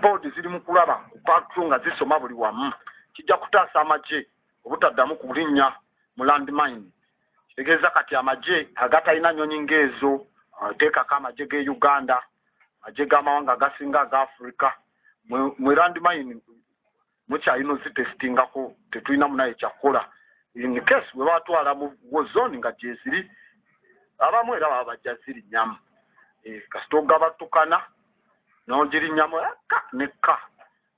A: pods ziri mu kulaba ku patrol nga zisoma buli wamu kijja kutaasa amagye obutaddamu kulinnya mu landmine. Kitegeeza kati amagye agatalina nnyonyi ng'ezo teekako amagye g'e Uganda amagye g'amawanga agasinga aga Africa mu landmine mukyalina ozitesitingako tetulina munaye kyakukola in case bwe batwala mu zone nga gye ziri abamu era baba bajja ziri nyamu kasita ogabatukana n'ogirinnyamu eka nekka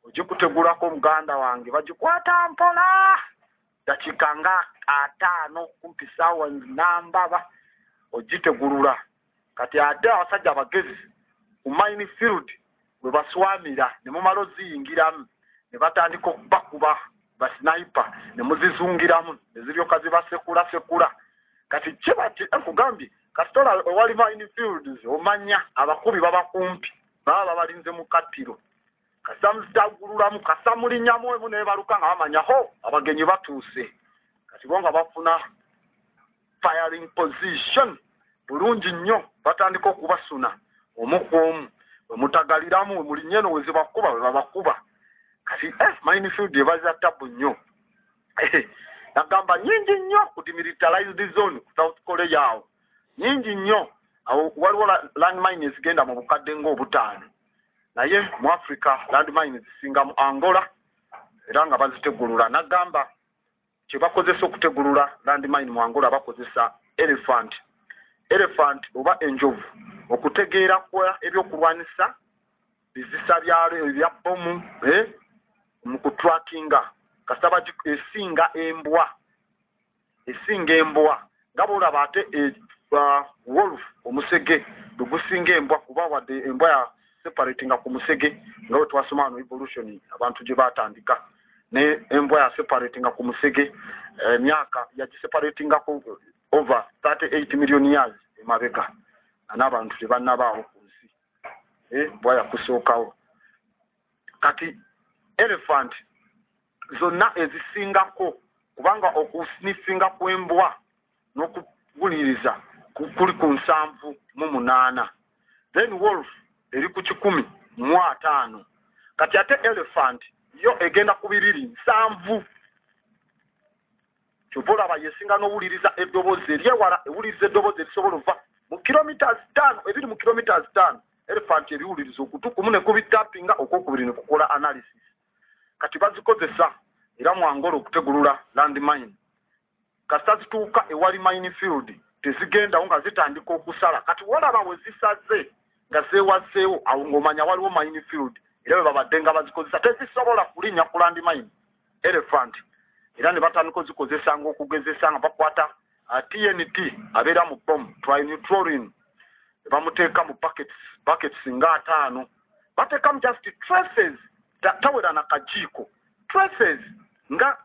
A: ogikutegulako muganda wange bagikwata mpola dakiika nga 5 kumpi ssaawa nambaba ogitegulula. Kati ate abasajja abagezi ku mine field bwe baswamira ne mumala oziyingiramu ne batandika okubakuba basniper ne muzizungiramu ne ziryoka zibasekula. Kati kiba nkugambye kasitola ewali mine fields omanya abakubi baba kumpi baba balinze mu kattiro kasamuzitagululamu kasamulinnyamu emu ne baluka nga bamanya ho abagenyi batuuse kati bo nga bafuna firing position bulungi nnyo batandika okubasuna omu ku omu bwe mutagaliramu we mulinnye eno we zibakuba bwe babakuba kati minefield ebaza tabu nnyo nagamba nyingi nnyo ku demilitarized zone ku South Korea awo nyingi nnyo awo waliwo landmine ezigenda mu bukadde ng'obutaano naye mu Africa landmine zisinga mu Angola era nga bazitegulula. Nagamba kye bakozesa okutegulula landmine mu Angola bakozesa elephant oba enjovu okutegeera kwa ebyokulwanisa bizisa byalo ebya bomu mu kutrackinga kasaba esinga embwa nga bolaba ate wolf omusege gusinga embwa kuba wadde embwa ya separatinga ku musege nga twasoma ano evolution abantu gye batandika ne embwa ya separatinga ku musege emyaka yagiseparatinga ku over 38 million years emabega n'abantu tebannabaawo ku nsi embwa yakusookawo. Kati elephant zonna ezisingako kubanga okusnifinga kw'embwa n'okuguliriza kuli ku 708 then wolf eri ku 105 kati ate elephant yo egenda ku 207 kyopolaba yesinga n'owuliriza eddoboozi eryewala ewuliriza eddoboozi erisobola ova mu kilometers 5 ebiri mu kilometers 5 elephant ebiwuliriza okutukumu ne kubitappinga okwokubiri ne kukola analysis kati bazikozesa era mu Angola okutegulula landmine kasita zituuka ewali minefield tezigendawo nga zitandika okusala kati walaba we zisaze nga zeewazeewo awo ng'omanya waliwo minefield era bwe babadde nga bazikozesa tezisobola kulinnya ku landmine elephant era ne batandika ozikozesa ng'okugezesa nga bakwata TNT abeera mu bomb trinithlorine bamuteeka mu buckets nga 5 bateekamu just traces tawera na kajiiko traces nga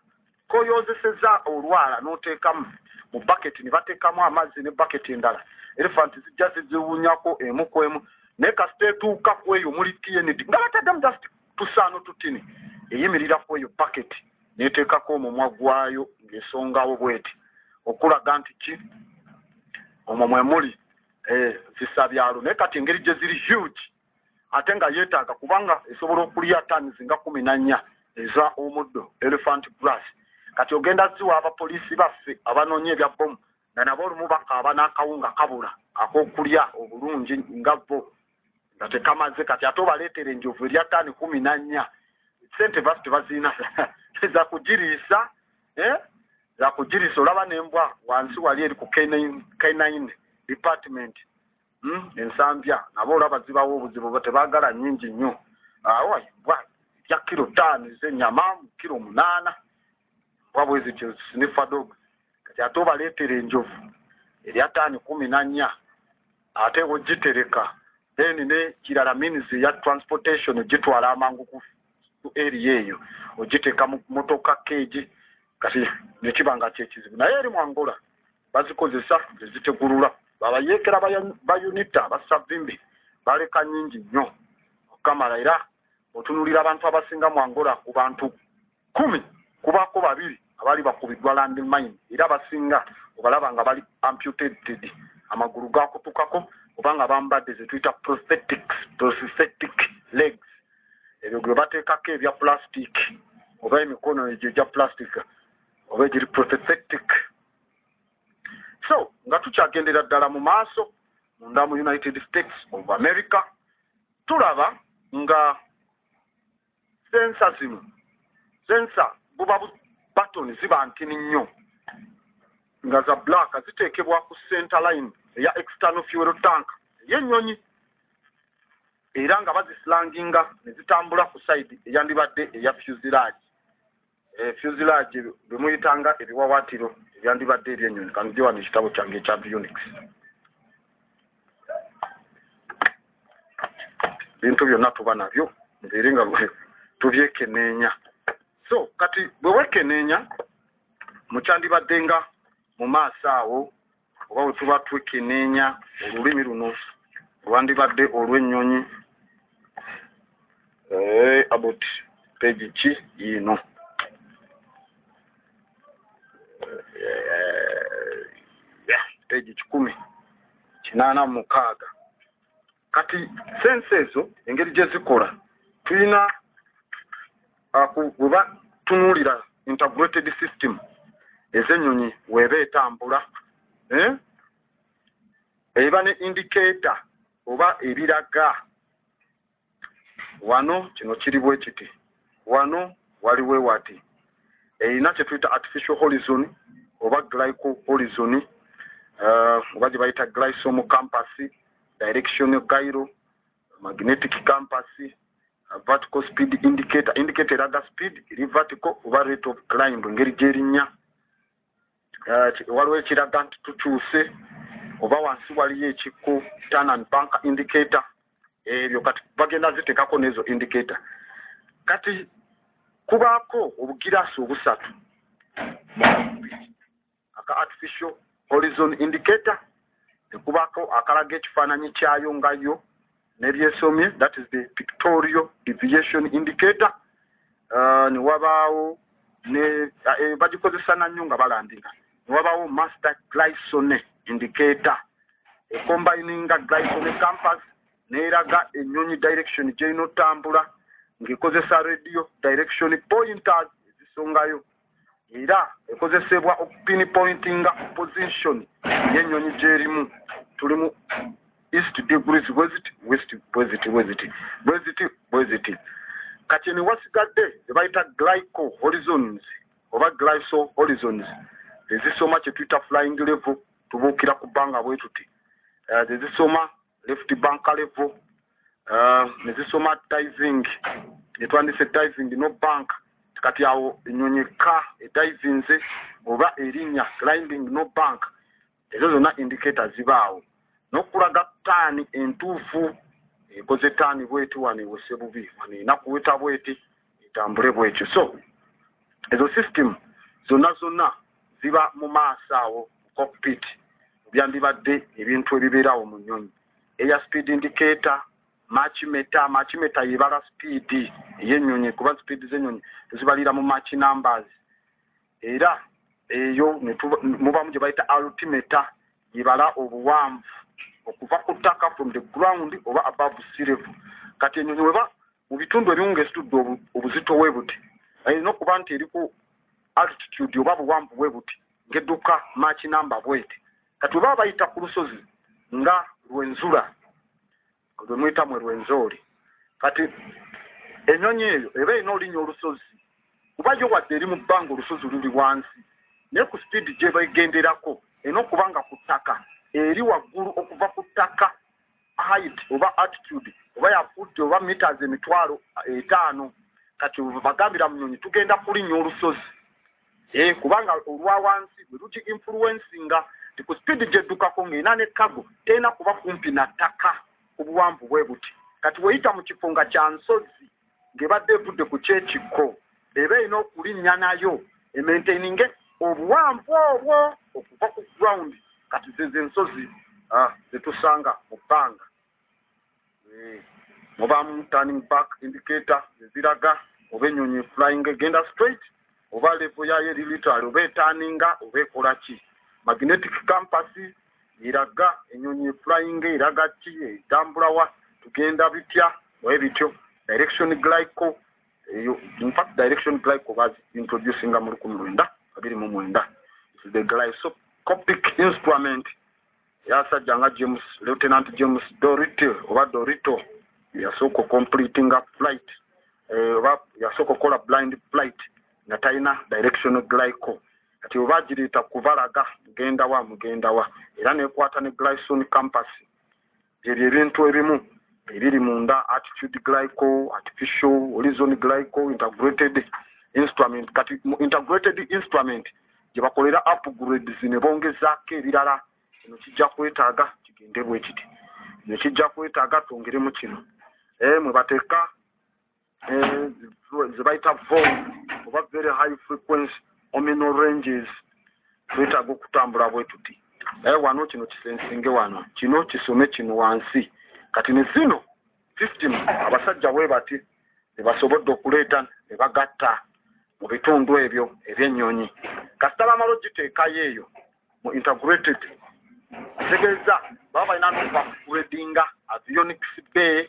A: koyozeseza olwala n'oteekamu mu bucket ne bateekamu amazzi ne bucket endala elephant zijja ziziwunyako emu ku emu naye kasita etuuka ku eyo muli TNT nga bataddemu just tusaano tutini eyimirira ku eyo bucket n'eteekako omumwa gwayo ng'esongawo bweti okulaga nti ki omwo mwe muli zisabyalo naye kati engeri gye ziri huge ate nga yeetaaga kubanga esobola okulya tons nga 14 eza omuddo elephant grass kati ogenda ziwa abapoliisi baffe abanoonya ebya bomu nga nabo olumu bakaaba n'akawunga kabula ak'okulya obulungi nga bo nga tekamaze kati ate obaleetera enjovu erya tani 14 sente basi tebaziina zakugiriisa zakugiriisa olaba n'embwa wansi wali eri ku K9 department ensambya nabo olaba zibawo obuzibu bwe tebaagala nnyingi nnyo awo bwa ya kilo 5 z'ennyama kilo 8 mbwa bwe zityo sniffer dog kati ate obaleetera enjovu erya tani 14 ate ogitereka then ne kirala means ya transportation ogitwala amangu ku area eyo ogiteeka mu motoka keegi kati nekibanga kyekizibu naye eri mu Angola bazikozesa zitegulula babayeekera ba unita basavimbi baleka nnyingi nnyo okamala era otunulira abantu abasinga mu Angola ku bantu 10 kubaako 2 abali bakubiddwa landmine era basinga obalaba nga bali amputated amagulu gakutukako kubanga bambadde ze tuyita prosthetic legs ebyo gwe bateekako ebya plastic oba emikono egyo egya plastic oba egiri prosthetic so nga tukyagendera ddala mu maaso munda mu United States of America tulaba nga sensa buba button ziba ntini nnyo nga za black ziteekebwa ku center line eya external fuel tank y'ennyonyi era nga bazislanginga ne zitambula ku side eyandibadde eya fuselage fuselage bwe muyitanga ebiwawaatiro ebyandibadde eby'ennyonyi kanjye wano ekitabo kyange ekya Unix bintu byonna tuba nabyo mbeere nga tubyekeneenya so kati bwe wekeneenya mukyandibadde nga mu maaso awo oba we tuba twekeneenya olulimi luno lwandibadde olw'ennyonyi about page ki yino page 186 kati sense ezo engeri gye zikola tulina bwe tunuulira integrated system ez'ennyonyi weeba etambula eba ne indicator oba ebiraga wano kino kiri bwe kiti wano waliwe wati erina kye tuyita artificial horizon oba glyco horizon oba gye bayita glysom compass direction gyro magnetic compass vertical speed indicator eraga speed eri vertical oba rate of climb engeri gyerinnya waliwo ekiraga nti tukyuse oba wansi waliyo ekikko turn and banker indicator ebyo kati bagenda zitekako n'ezo indicator kati kubaako obugiraasi obusatu aka artificial horizon indicator nekubaako akalaga ekifaananyi kyayo nga yo n'ebyesomye that is the pictorial deviation indicator ne wabaawo bagikozesa nannyo nga balandika ne wabaawo master glysone indicator combininga glysone compass neeraga ennyonyi direction gy'erina otambula ng'ekozesa radio direction pointers ezisongayo era ekozesebwa okupinpointinga position y'ennyonyi gy'erimu tuli mu east degrees west kati ne wasigadde ebayita glyco horizons oba glyco horizons ezisoma kye tuyita flying level tubuukira ku bbanga bwe tuti ezisoma left bank level nezisoma diving netwandise diving no bank kati awo ennyonyi ka edivinze oba erinnya climbing no bank ezo zonna indicator zibaawo n'okulaga ttaani entuufu ekoze ttaani bweti wano ewese bubi wano erina kuweta bweti etambule bwekyo so ezo system zonna ziba mu maaso awo mu cockpit byandibadde ebintu ebibeerawo mu nnyonyi eya speed indicator machimeter yebala speed ey'ennyonyi kuba speed z'ennyonyi tuzibalira mu match numbers era eyo mubamu gye bayita altimeter yebala obuwanvu okuva ku ttaka from the ground oba above sea level kati ennyonyi weba mu bitundu ebimu ng'esitudde obuzito bwe buti erina okuba nti eri ku altitude oba buwanvu bwe buti ng'edduka match number bweti kati weba bayita ku lusozi nga Rwenzura lwe muyitamu Rwenzooli kati ennyonyi eyo eba erina olinya olusozi kuba yo wadde eri mu bbanga olusozi luli wansi naye ku speed gye begenderako erina okuba nga ku ttaka eri waggulu okuva ku ttaka height oba altitude oba yafutti oba meters 5,000 kati bagambira mu nnyonyi tugenda kulinnya olusozi kubanga olwa wansi bwe luki influencinga ti ku speed gyeddukako ng'erina ne kago terina kuba kumpi na ttaka ku buwanvu bwe buti kati weyita mu kifo nga kya nsozi ng'ebadde evudde ku kyekikko eba erina okulinnya nayo emaintaininge obuwanvu obwo okuva ku ground kati zeze ensozi zetusanga mu bbanga mubamu turning back indicator eziraga oba ennyonyi flying egenda straight oba level yayo eri literally oba etaninga oba ekola ki magnetic compass eraga ennyonyi flying eraga ki etambulawa tugenda bitya oba bityo direction glyco in fact direction glyco was introducing mu 1929 the glycoscopic instrument yasajja nga Lieutenant James Dorito yasooka completing a flight oba yasooka kola blind flight nga talina direction glyco kati oba girita kubalaga mugenda wa era nekwata ne glycine compass ebyo ebintu ebimu ebiri munda attitude glyco artificial horizon glyco integrated instrument kati integrated instrument gye bakolera upgrades ne bongezaako ebirala kino kijja kwetaaga kigende bwe kiti ne kijja kwetaaga twongeremu kino mwe bateeka ze bayita vol oba very high frequency omino ranges twetaaga okutambula bwe tuti wano kino kisensinge wano kino kisome kino wansi kati ne zino system abasajja bwe bati ne basobodde okuleeta ne bagatta mu bitundu ebyo eby'ennyonyi kasita bamala ogiteekayo eyo mu integrated ategeeza baba balina n'okubakuredinga avionics bay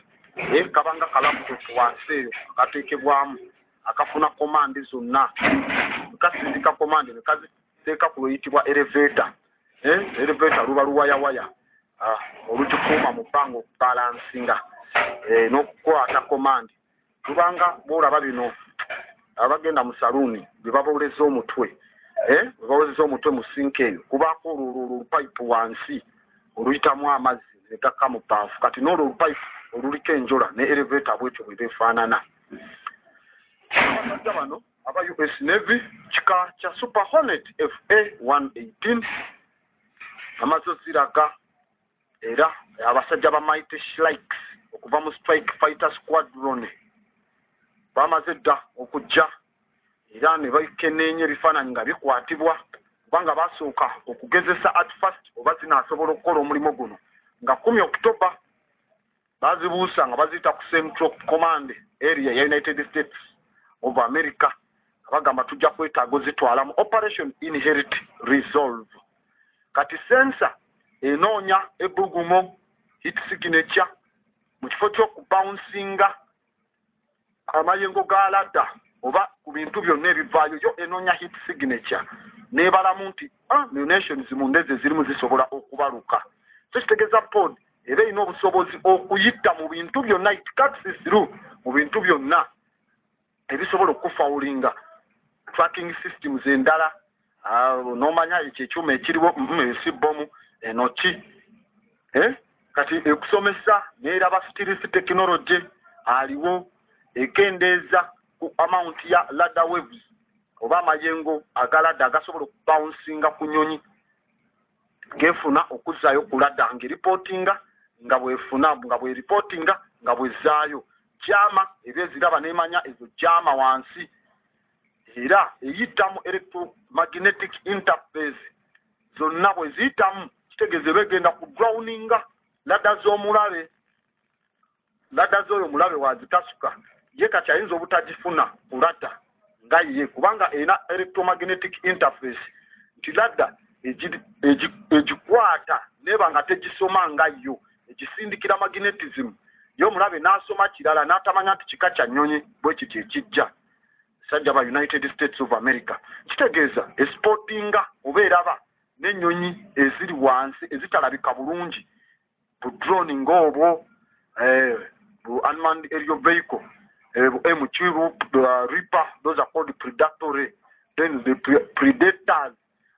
A: kabanga kalaptop wansi eyo akateekebwamu akafuna komandi zonna kasindika komandi ne kaziteeka ku luyitibwa elevator elevator luba luwayawaya olukikuuma mu bbanga okubalansinga n'okukwata komandi lubanga boolaba bino abagenda mu saluuni bwe babawoleza omutwe mu sinka eyo kubaako olupayipu wansi oluyitamu amazzi ne gakka mu bbaafu kati n'olwo olupayipu oluliko enjola ne elevator bwetyo bwe beefaanana abasajja bano aba US Navy kika kya Super Hornet FA-118 amazo ziraga era abasajja ba Mighty Shrikes okuva mu Strike Fighter Squadron bamaze dda okujja era ne bakeneenye ebifaananyi nga bikwatibwa kubanga basooka okugezesa at first oba zinaasobola okukola omulimu guno nga 10 October bazibuusa nga baziyita ku Central Command area ya United States of America abagamba tujja kwetaaga zitwala mu Operation Inherent Resolve kati sensa enoonya ebbugumo hit signature mu kifo ky'okubouncinga amayengo ga ladda oba ku bintu byonna ebivaayo yo enoonya hit signature neebalamu nti munitions mundeze zirimu zisobola okubaluka so kitegeeza pod era erina obusobozi okuyita mu bintu byonna, it cuts through mu bintu byonna ebisobola okufawulinga tracking systems endala. Nomanya ekyo ekyuma ekiriwo esibbomu enoki kati ekusomesa neeraba stealth technology aliwo ekendeeza ku amount ya ladder waves oba amayengo agalada agasobola okubouncinga ku nyonyi gefuna okuzaayo ku ladder ngeripotinga nga bwefuna nga bweripotinga nga bwezaayo jama ebyeziraba nemanya ezo jama wansi era eyitamu electromagnetic interface zonna bweziyitamu kitegeeze begenda ku drowninga ladder z'omulabe, ladder z'oyo omulabe wazitasuka ye kati ayinza obutagifuna ku ladder nga ye kubanga erina electromagnetic interface nti ladder egikwata neba nga tegisoma nga yo egisindikira magnetism yo omulabe n'asoma kirala n'atamanya nti kika kya nnyonyi bwe kiti ekijja sajja ba United States of America kitegeeza esportinga oba eraba n'ennyonyi eziri wansi ezitalabika bulungi bu drone ng'obwo bu unmanned aerial vehicle MQ Reaper, those are called predatory. Then the predators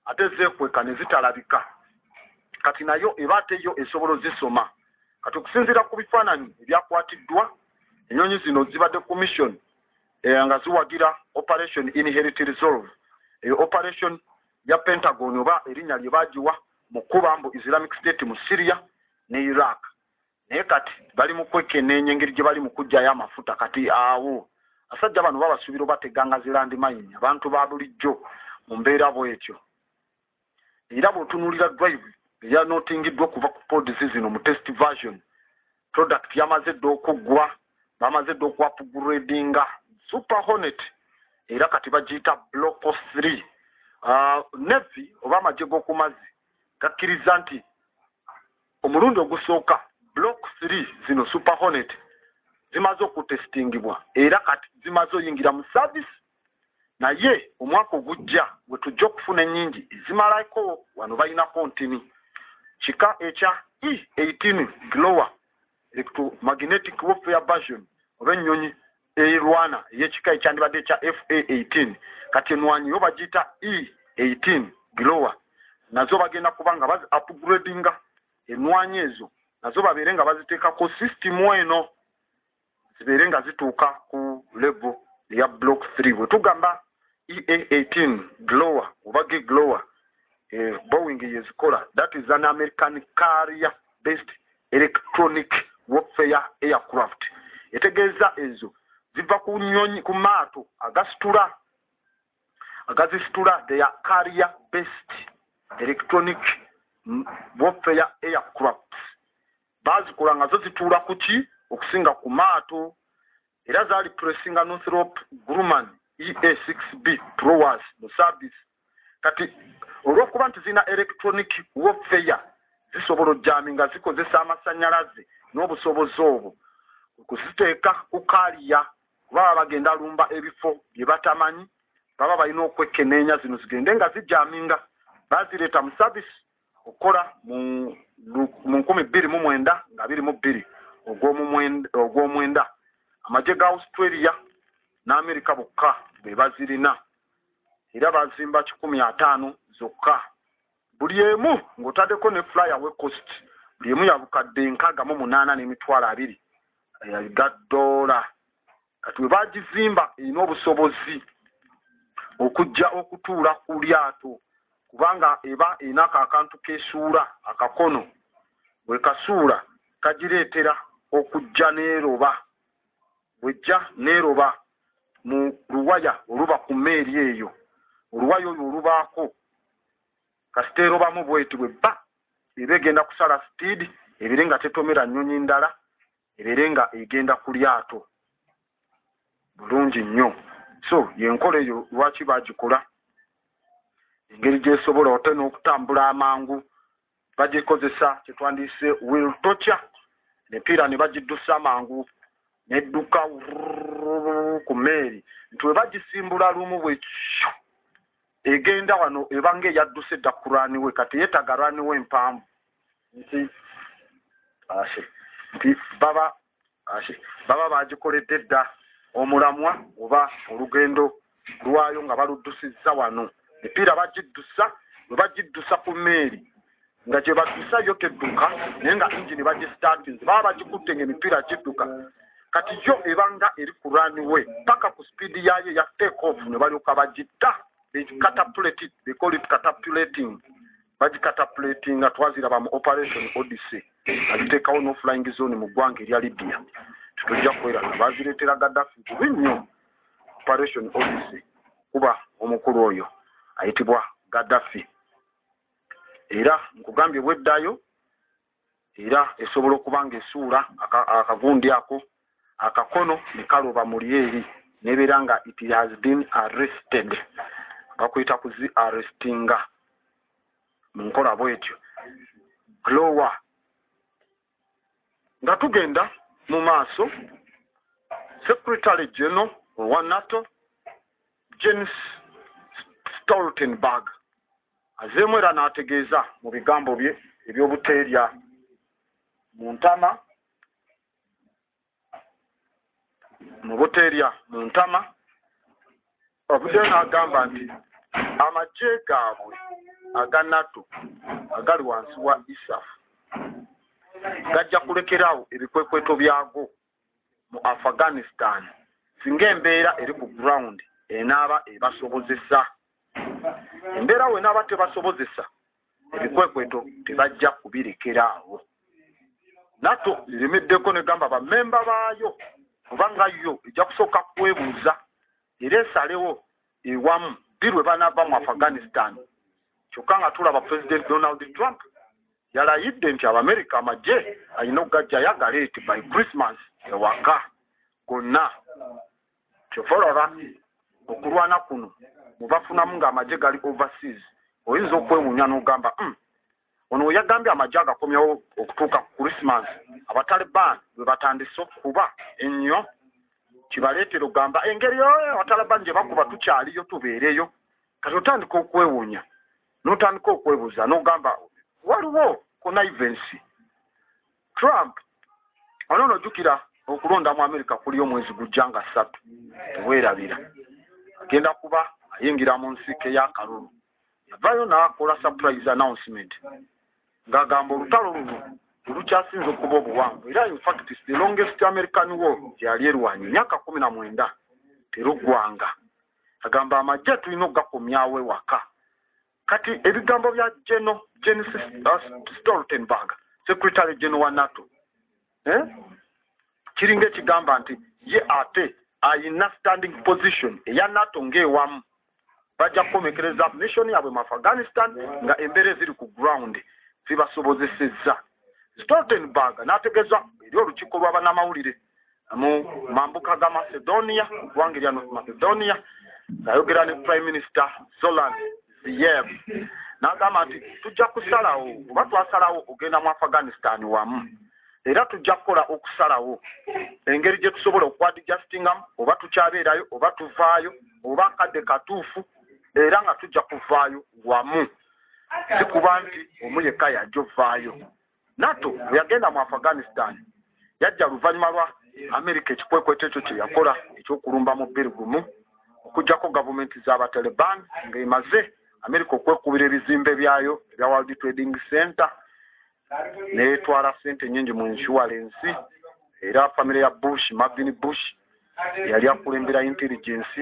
A: ate zekweka ne zitalabika kati nayo ebate yo esobolo zisoma kati okusinziira ku bifaananyi ebyakwatiddwa ennyonyi zino zibadde commission nga ziwagira operation inherit resolve operation ya Pentagon oba erinnya lye bagiwa mu kuba mbu Islamic State mu Syria ne Iraq naye kati bali mu kwekenneenya engeri gye bali mu kujjayo amafuta kati awo asajja bano babasuubira bateganga zirandi mayini abantu ba bulijjo mu mbeera bwetyo era bw'otunuulira drive eyanotingiddwa okuva ku pods zino mu test version product yamaze dde okuggwa bamaze dde okuupgradinga Super Hornet era kati bagiyita Block 3 Navy oba amagye g'okumazzi gakkiriza nti omulundi ogusooka Block 3 zino Super Hornet zimaze okutestingibwa era kati zimaze oyingira mu service naye omwaka ogujja bwe tujja okufuna ennyingi ezimalayiko wano balinako ntini kika ekya E18 Glower electromagnetic warfare version oba ennyonyi erwana ey'ekika ekyandibadde ekya FA18 kati enwanyi yo bagiyita E18 Glower nazo bagenda kuba nga bazi upgradinga enwanyi ezo nazo babeere nga baziteekako system eno zibeere nga zituuka ku level eya Block 3 bwe tugamba EA18 Glower oba Glower Boeing yezikola that is an American carrier based electronic warfare aircraft etegeeza ezo ziva ku nnyonyi ku maato agazisitula they are carrier based electronic warfare aircraft bazikola nga zo zituula ku ki okusinga ku maato era zaali pressinga Northrop Grumman EA6B Prowers mu service kati olw'okuba nti zina electronic warfare zisobola ojjaminga zikozesa amasannyalaze n'obusobozi obwo okuziteeka ku kaliya kuba bagenda lumba ebifo bye batamanyi baba balina okwekenneenya zino zigende nga zijjaminga bazireeta mu service okukola mu 2009 nga 22 ogw'omwenda amagye ga Australia n'Amerika bokka be bazirina era bazimba 150 zokka buli emu ng'otaddeko ne flyaway cost buli emu yabukadde 68,200 ga $. Kati we bagizimba erina obusobozi okujja okutuula ku lyato kubanga eba erina akantu kesuula akakono bwe kasuula kagireetera okujja n'eroba bwejja n'eroba mu luwaya oluba ku mmeeri eyo oluwaya olwo olubaako kasita erobamu bweti bwe bba eba egenda kusala speed ebire nga tetomera nnyonyi ndala ebire nga egenda ku lyato bulungi nnyo so yenkola eyo lwaki bagikola engeri gyesobola ote n'okutambula amangu bagikozesa kyetwandiise wheel torture nepiira ne bagiddusa amangu nedduka ku mmeeri nti we bagisimbula lumu bwekyo egenda wano ebanga eyadduse edda ku lwaniwe kati yeetaga lwaniwe empanvu nti nti baba bagikoledde dda omulamwa oba olugendo lwayo nga baluddusizza wano emipiira bagiddusa bwe bagiddusa ku mmeeri nga gye baddusa yo tedduka naye nga engine bagistartinze baba bagikutte ng'emipiira gidduka kati yo ebanga eri ku runway paka ku speedi yayo ya take off ne balyoka bagitta they call it catapulating bagicatapulating nga twaziraba mu operation odyssey agiteekawo no flying zone mu ggwanga erya Libya tutujja kwerana bazireetera Gaddafi bubi nnyo operation odyssey kuba omukulu oyo ayitibwa Gaddafi era nkugambye weddayo era esobola okuba ng'esuula akagundi ako akakono ne kaloba muli eri nebeera nga it has been arrested bakuyita kuzi arrestinga mu nkola bwetyo glowa nga tugenda mu maaso Secretary General wa NATO Jens Stoltenberg azeemu era n'ategeeza mu bigambo bye ebyobuteerya mu ntama obudde n'agamba nti amagye gaabwe aga NATO agali wansi wa ISAF gajja kulekeraawo ebikwekweto byago mu Afghanistan singa embeera eri ku ground enaaba ebasobozesa embeera we naaba tebasobozesa ebikwekweto tebajja kubirekeraawo NATO eremeddeko negamba bamemba baayo kubanga yo ejja kusooka kwebuuza era esalewo ewamu birwe banaava mu Afghanistan kyokka nga tulaba President Donald Trump yalayidde nti Abamerika amagye alina okugajja yagaleeti by Christmas ewaka gonna kyofolaba okulwana kuno mubafunamu ng'amagye gali overseas oyinza okwewuunya n'ogamba ono we yagambye amagye agakomyawo okutuuka ku Christmas Abataliban bwe batandise okukuba ennyo kibaleetera ogamba engeri Abataliban gye bakuba tukyaliyo tubeereyo kati otandika okwewuunya n'otandika okwebuuza n'ogamba waliwo connivance Trump ono nojjukira okulonda mu Amerika kuliyo omwezi gujja nga 3 teweerabira agenda kuba ayingira mu nsiike y'akalulu yavaayo n'akola surprise announcement ng'agamba olutalo luno lukyasinze okuba obuwanvu era in fact it's the longest American war gyali erwanya emyaka 19 teruggwanga agamba amagye tulina okugakomyawo ewaka kati ebigambo bya Jens Stoltenberg Secretary General wa NATO kiringa ekigamba nti ye ate ayina standing position eya NATO ng'ewamu bajja kukomekereza nation yabwe mu Afghanistan nga embeera ziri ku ground zibasobozesezza Stoltenberg n'ategeeza eri olukiiko lw'abannamawulire mu mambuka ga Macedonia ggwanga erya North Macedonia ng'ayogera ne Prime Minister Zoran Zaev n'agamba nti tujja kusalawo oba twasalawo ogenda mu Afghanistan wamu era tujja kukola okusalawo engeri gye tusobola okwadijustingamu oba tukyabeerayo oba tuvaayo oba akadde katuufu era nga tujja kuvaayo wamu si kuba nti omu yekka yajja ovaayo NATO bwe yagenda mu Afghanistan yajja luvannyuma lwa Amerika ekikwekweto ekyo kye yakola ekyokulumba mu Birigumu okuggyako gavumenti z'Abataliban ng'emaze Amerika okwekubira ebizimbe byayo ebya World Trading Center neetwala ssente nnyingi mu insurance era famire ya Bush Marvin Bush yali akulembera intelligence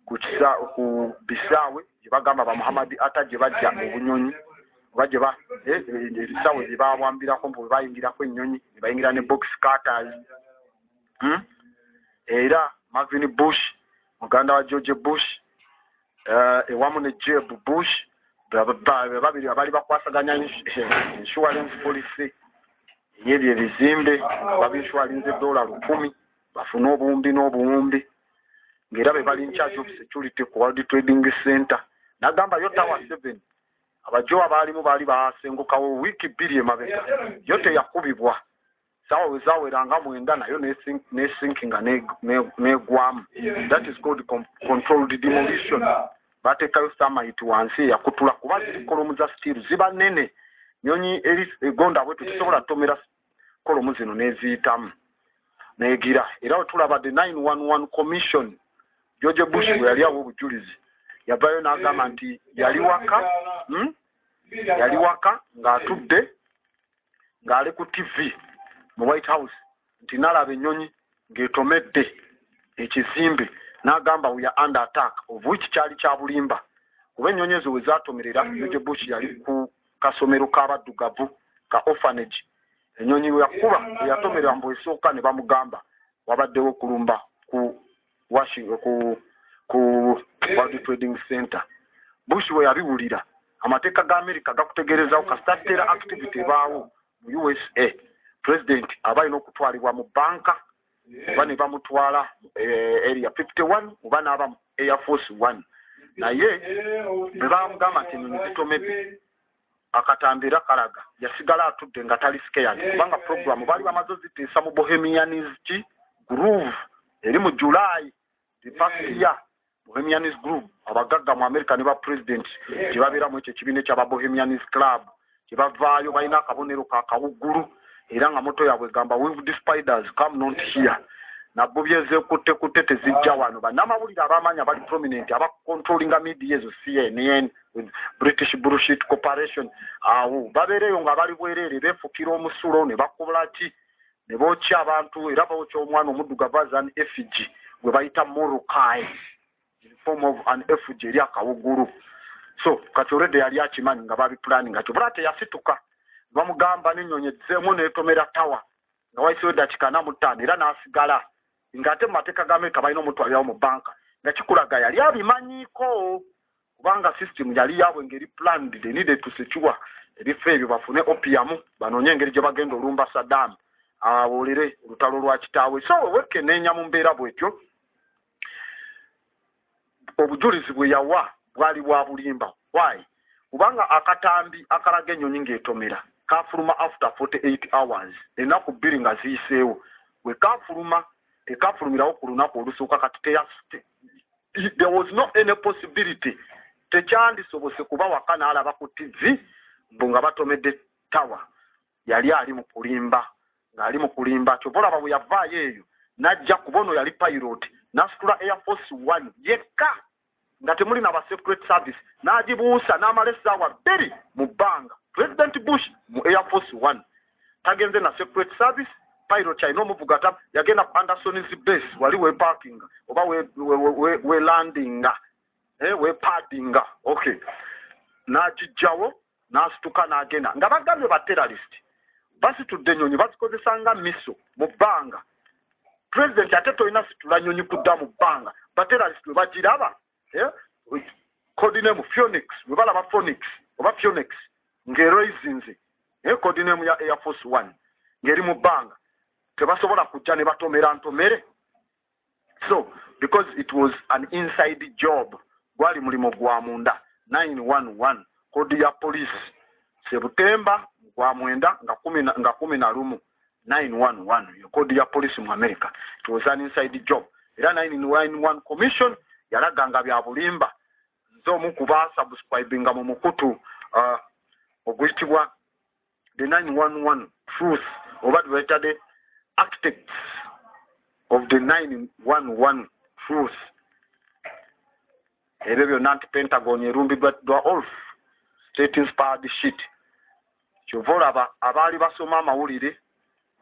A: ku bisaawe gye bagamba ba Muhammad Atta gye bajja obunyonyi oba gye ebisaawe bye babwambirako bwe bayingirako ennyonyi ne bayingira ne box cutters era Marvin Bush muganda wa George Bush ewamu ne Jeb Bush babiri abali bakwasaganya insurance policy y'ebyo ebizimbe babinsualinze $1,000 bafuna obuwumbi n'obuwumbi ng'era be bali in charge of security ku World Trading Center n'agamba yo Tower 7 abajo abaalimu baali basengukawo wiiki 2 emabega yo teyakubibwa saawa we zaaweranga 9 nayo nesinkinga negwamu that is called controlled demolition bateekayo thermite wansi yakutula kuba ziri kolomu za steel ziba nene nyonyi eri egonda bwetu kisobola tomera kolomu zino neziyitamu negira era tulaba the 911 commission George Bush bwe yali awo obujulizi yavayo n'agamba nti yali waka ng'atudde ng'ali ku TV mu White House nti nalaba ennyonyi ng'etomedde ekizimbe n'agamba we are under attack of which kyali kya bulimba kuba ennyonyi ezo we zaatomerera George Bush yali ku kasomero k'abaddugavu ka orphanage ennyonyi we yakuba we yatomerera mbu esooka ne bamugamba wabaddewo okulumba ku Washington ku World Trading Center. Bush we yabiwulira amateeka ga America gakutegerezawo kasitera activity baawo mu USA president abalina okutwalibwa mu banka oba ne bamutwala area 51 oba n'aba mu Air Force 1 naye bwe bamugamba nti nizitomedde akatambira kalaga yasigala atudde nga tali scared kubanga program bali bamaze ziteesa mu Bohemianism Groove eri mu July the past year Bohemianism Groove abagagga mu America ne ba president gye babeera mu ekyo ekibiina ky'aba Bohemianism Club gye bavaayo balina akabonero ka kawuggulu era nga moto yaabwe gamba with the spiders come not here nabwo byezekutte tezijja wano bannamawulire abamanya bali prominent abakontrolinga media ezo CNN with British Bullshit Corporation awo babeereyo nga bali bwereere beefukira omusulo ne bakola ki ne bookya abantu era bookya omwana omuddugavu azan effigy gwe bayita Morokai in form of an effigy eri akawuggulu so kati already yali akimanyi nga babi planning ati bula teyasituka bamugamba n'ennyonyi ezzeemu n'etomera tawa nga wayisewo eddakiika 5 era n'asigala ng'ate mu mateeka ga Amerika balina omutwalirawo mu banka nga kikulaga yali abimanyiiko kubanga system yali yaabwe ngeri planned they needed to secure ebifo ebyo bafune opium banoonye engeri gye bagenda olumba Saddam ababuulire olutalo lwa kitaawe so wekenneenya mu mbeera bwetyo obujulizi bwe yawa bwali bwa bulimba why kubanga akatambi akalaga ennyonyi ng'etomera kafuluma after 48 hours ennaku 2 nga ziyiseewo we kafuluma ekafulumirawo ku lunaku olusooka kati there was no any possibility tekyandisobose kuba waka n'alaba ku TV mbu nga batomedde tawa yali ali mu kulimba ng'ali mu kulimba kyobolaba bwe yavaayo eyo n'ajja kubono yali pilot n'asitula Air Force 1 yekka nga temuli na ba secret service n'agibuusa n'amala essaawa 2 mu bbanga President Bush mu Air Force 1 tagenze na secret service pilot alina omuvugata yagenda ku Anderson's base wali we parking oba we landing we padding okay n'agijjawo n'asituka n'agenda nga bagambye ba terrorist basitudde ennyonyi bazikozesanga miso mu bbanga president ate tolina situla nnyonyi kudda mu bbanga ba terrorist we bagiraba codename Phoenix we balaba Phoenix oba Phoenix ng'eroizinze codename ya Air Force 1 ng'eri mu bbanga tebasobola kujja ne batomera ntomere so because it was an inside job gwali mulimo gwa munda 911 kodi ya police Sebutemba gwa mwenda nga 11 911 kodi ya police mu America it was an inside job era 911 commission yalaganga bya bulimba nzomu kuba subscribinga mu mukutu ogwitibwa the 911 truth oba the architects of the 911 truth ebyo byonna nti Pentagon erumbiddwa all state inspired shit kyovolaba abaali basoma amawulire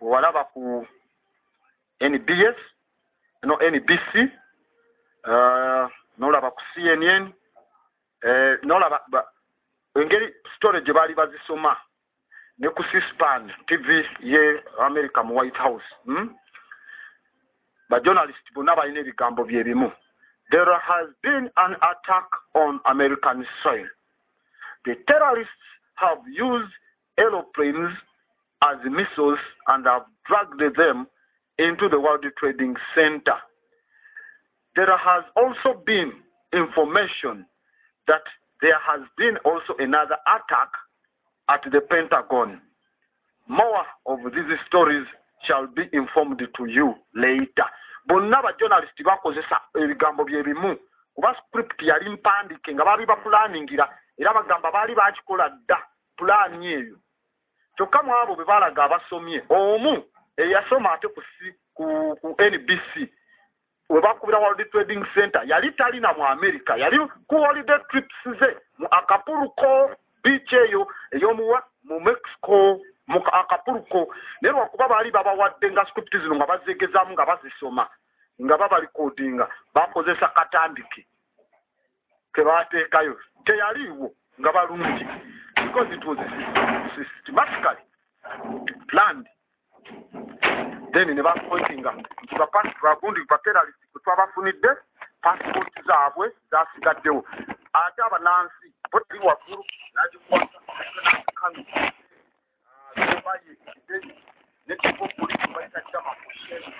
A: bwewalaba ku NBS no NBC nolaba ku CNN nolaba engeri story gye baali bazisoma ne ku C-SPAN TV ye America mu White House ba journalist bonna balina ebigambo bye bimu. There has been an attack on American soil. The terrorists have used aeroplanes as missiles and have dragged them into the World Trading Center. There has also been information that there has been also another attack at the Pentagon. More of these stories shall be informed to you later. Bonna ba journalist bakozesa ebigambo bye bimu kuba script yali mpandike nga baali bapulaningira era bagamba baali bakikola dda pulaani eyo kyokka mu abo be baalaga abasomye omu eyasoma ate ku NBC we bakubira World Trading Center yali talina mu America yali ku holiday trips ze mu Acapulco beach eyo mu Mexico mu Acapulco naye lwakuba baali babawadde nga script zino nga bazegezaamu nga bazisoma nga baba recordinga bakozesa katandiki ke bateekayo teyaliwo nga balungi because it was systematically planned. Then ne bapointinga nti bagundi bateralist twabafunidde passport zaabwe zasigaddewo ate abanansi botali waggulu nagikwasa kanu nekipo polisi bayitadde amakusheni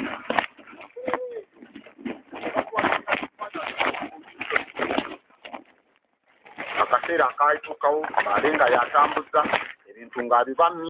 A: akaseera akaayituukawo abalenga yatambuza ebintu ng'abibamye